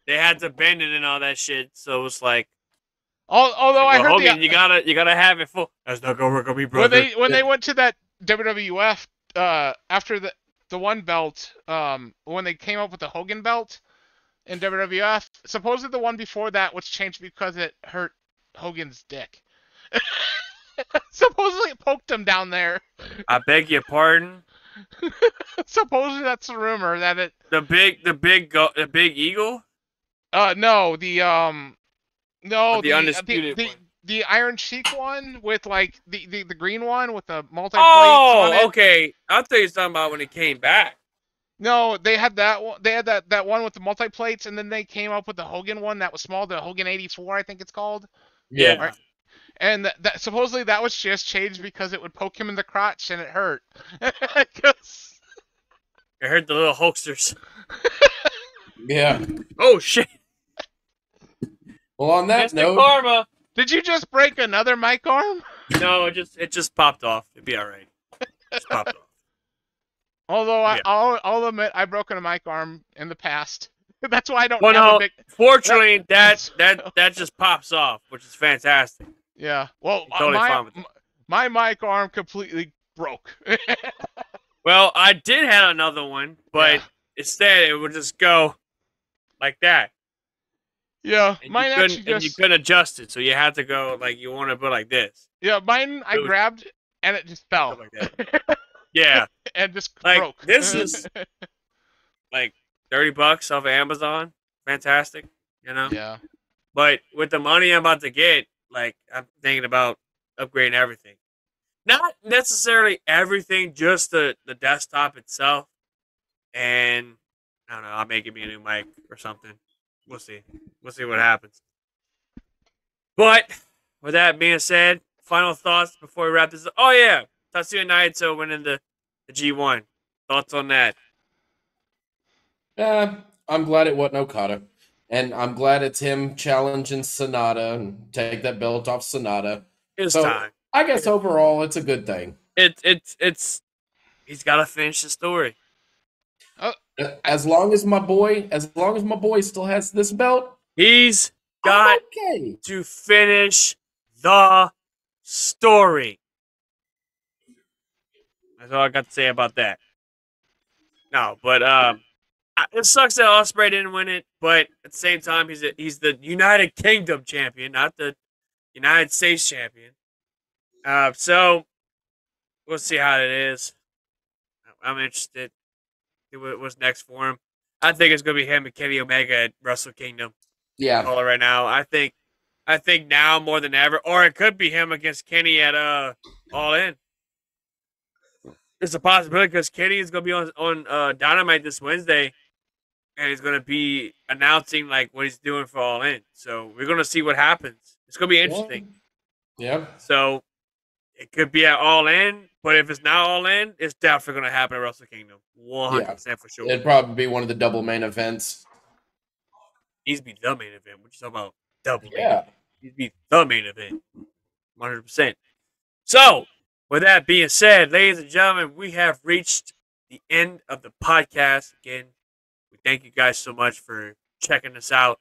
They had to bend it and all that shit. So it was like, although I heard Hogan, you gotta have it full. That's not gonna work on me, brother. When they went to that WWF after the one belt, when they came up with the Hogan belt in WWF, supposedly the one before that was changed because it hurt Hogan's dick. Supposedly it poked him down there. I beg your pardon. Supposedly that's a rumor that it. The big eagle. No, the undisputed one. The Iron Sheik one with like the green one with the multi plates on it. Okay. I thought you were talking about when it came back. No, they had that one. They had that one with the multi plates, and then they came up with the Hogan one that was small, the Hogan 84, I think it's called. Yeah. Right? And that supposedly that was just changed because it would poke him in the crotch and it hurt. It hurt the little Hulksters. Yeah. Oh shit. Well, on that Instant note, karma. Did you just break another mic arm? No, it just popped off. It'd be all right. Just popped off. Although Yeah. I'll admit I've broken a mic arm in the past. That's why I don't Well, have no, a big. fortunately, that just pops off, which is fantastic. Yeah. Well, Totally fine with my mic arm completely broke. Well, I did have another one, but Yeah. instead it would just go like that. Yeah, And mine actually you couldn't adjust it, so you had to go like you want to put like this. Yeah, mine I grabbed and it just fell. Like that. Yeah. And just Like broke. this is like $30 off of Amazon. Fantastic, you know? Yeah. But with the money I'm about to get, like I'm thinking about upgrading everything. Not necessarily everything, just the desktop itself. And I don't know, I may give me a new mic or something. We'll see. We'll see what happens. But with that being said, final thoughts before we wrap this up. Oh yeah, Tatsuya Naito winning the G1. Thoughts on that? I'm glad it wasn't Okada. And I'm glad it's him challenging Sonata and take that belt off Sonata. It's time. I guess overall it's a good thing. It's he's got to finish the story. As long as my boy still has this belt, he's got to finish the story. That's all I got to say about that. No, but it sucks that Ospreay didn't win it, but at the same time, he's the United Kingdom champion, not the United States champion. So we'll see how it is. I'm interested. What's next for him? I think it's gonna be him and Kenny Omega at Wrestle Kingdom. Yeah. Call it right now. I think now more than ever, or it could be him against Kenny at All In. It's a possibility because Kenny is gonna be on Dynamite this Wednesday, and he's gonna be announcing like what he's doing for All In. So we're gonna see what happens. It's gonna be interesting. Yeah. So it could be at All In, but if it's not All In, it's definitely gonna happen at Wrestle Kingdom. 100% for sure. It'd probably be one of the double main events. Needs to be the main event. What you talking about? Double. Yeah. Needs to be the main event. 100%. So, with that being said, ladies and gentlemen, we have reached the end of the podcast. Again, we thank you guys so much for checking us out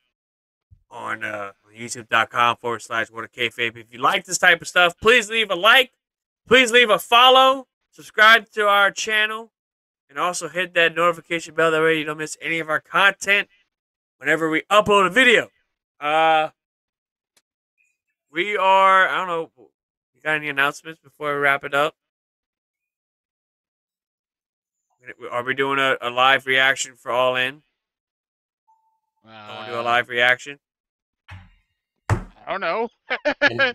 on youtube.com/WhatAKayfabe. If you like this type of stuff, please leave a like. Please leave a follow. Subscribe to our channel. And also hit that notification bell. That way you don't miss any of our content whenever we upload a video. We are, I don't know, you got any announcements before we wrap it up? Are we doing a live reaction for All In? Want to do a live reaction? I don't know.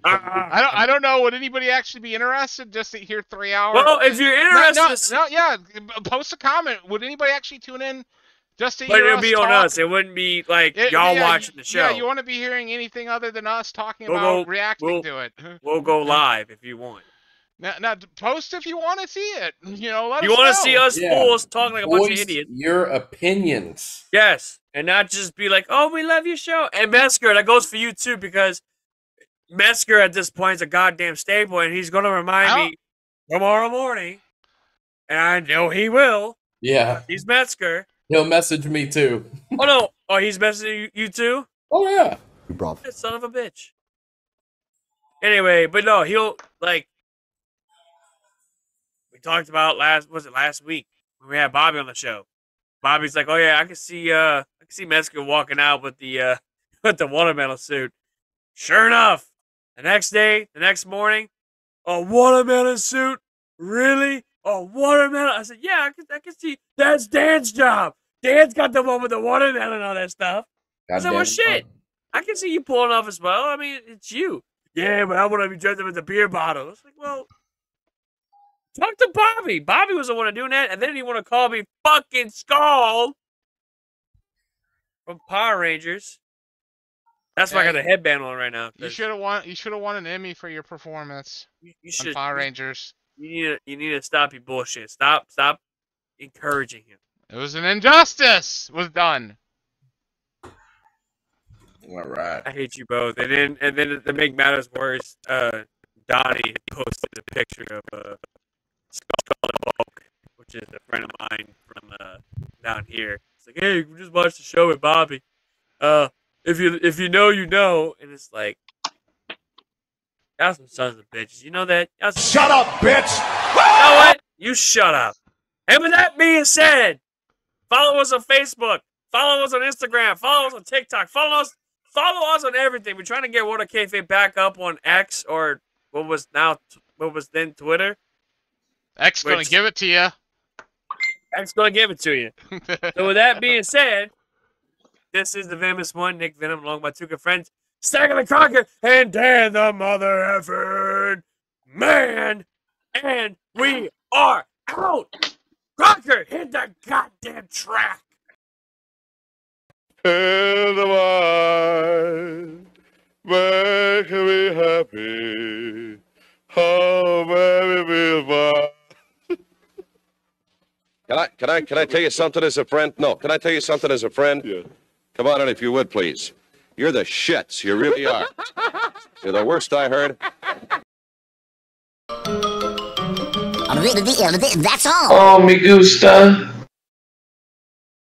I don't know. Would anybody actually be interested just to hear 3 hours? Well, if you're interested, yeah, post a comment. Would anybody actually tune in just to but hear it'll us be talk? on us. It wouldn't be like y'all watching the show. Yeah, you want to be hearing anything other than us talking about reacting to it. We'll go live if you want. Now, post if you want to see it. You know, let us you want to know. see us fools talking like a bunch of idiots. Your opinions. Yes, and not just be like, "Oh, we love your show." And Mesker, that goes for you too, because Mesker at this point is a goddamn staple, and he's gonna remind me tomorrow morning, and I know he will. Yeah, he's Mesker. He'll message me too. Oh no! Oh, he's messaging you too. Oh yeah, that son of a bitch. Anyway, but no, he'll like. We talked about last week when we had Bobby on the show. Bobby's like, "Oh yeah, I can see Mesker walking out with the watermelon suit." Sure enough, the next morning, a watermelon suit? Really? A watermelon? I said, "Yeah, I can see that's Dan's job. Dan's got the one with the watermelon and all that stuff." I said, "Well, shit, I can see you pulling off as well. I mean, it's you." Yeah, but I want to be dressed up with a beer bottle. It's like, well. Talk to Bobby. Bobby was the one doing that, and then he want to call me fucking Skull from Power Rangers. That's why I got a headband on right now. You should have won an Emmy for your performance. You should on Power Rangers. You need to stop your bullshit. Stop encouraging him. It was an injustice. Was done. All right. I hate you both. And then to make matters worse, Donnie posted a picture of Skull and Bulk, which is a friend of mine from down here. It's like, hey, we just watched the show with Bobby. If you know, you know. And it's like, y'all some sons of bitches. You know that? Shut up, bitch! You know what? You shut up. And with that being said, follow us on Facebook. Follow us on Instagram. Follow us on TikTok. Follow us on everything. We're trying to get World of Kayfabe back up on X, or what was then Twitter. X gonna give it to you. X gonna give it to you. So with that being said, this is the Venomous One, Nick Venom, along with my two good friends, Stagger the Crocker and Dan the Mother Efford Man. And we are out. Crocker, hit the goddamn track. And the mind, make me happy. Oh, baby, be mine. Can I tell you something as a friend? No, can I tell you something as a friend? Yeah. Come on in if you would, please. You're the shits. You really are. You're the worst I heard. That's all. Oh, me gusta.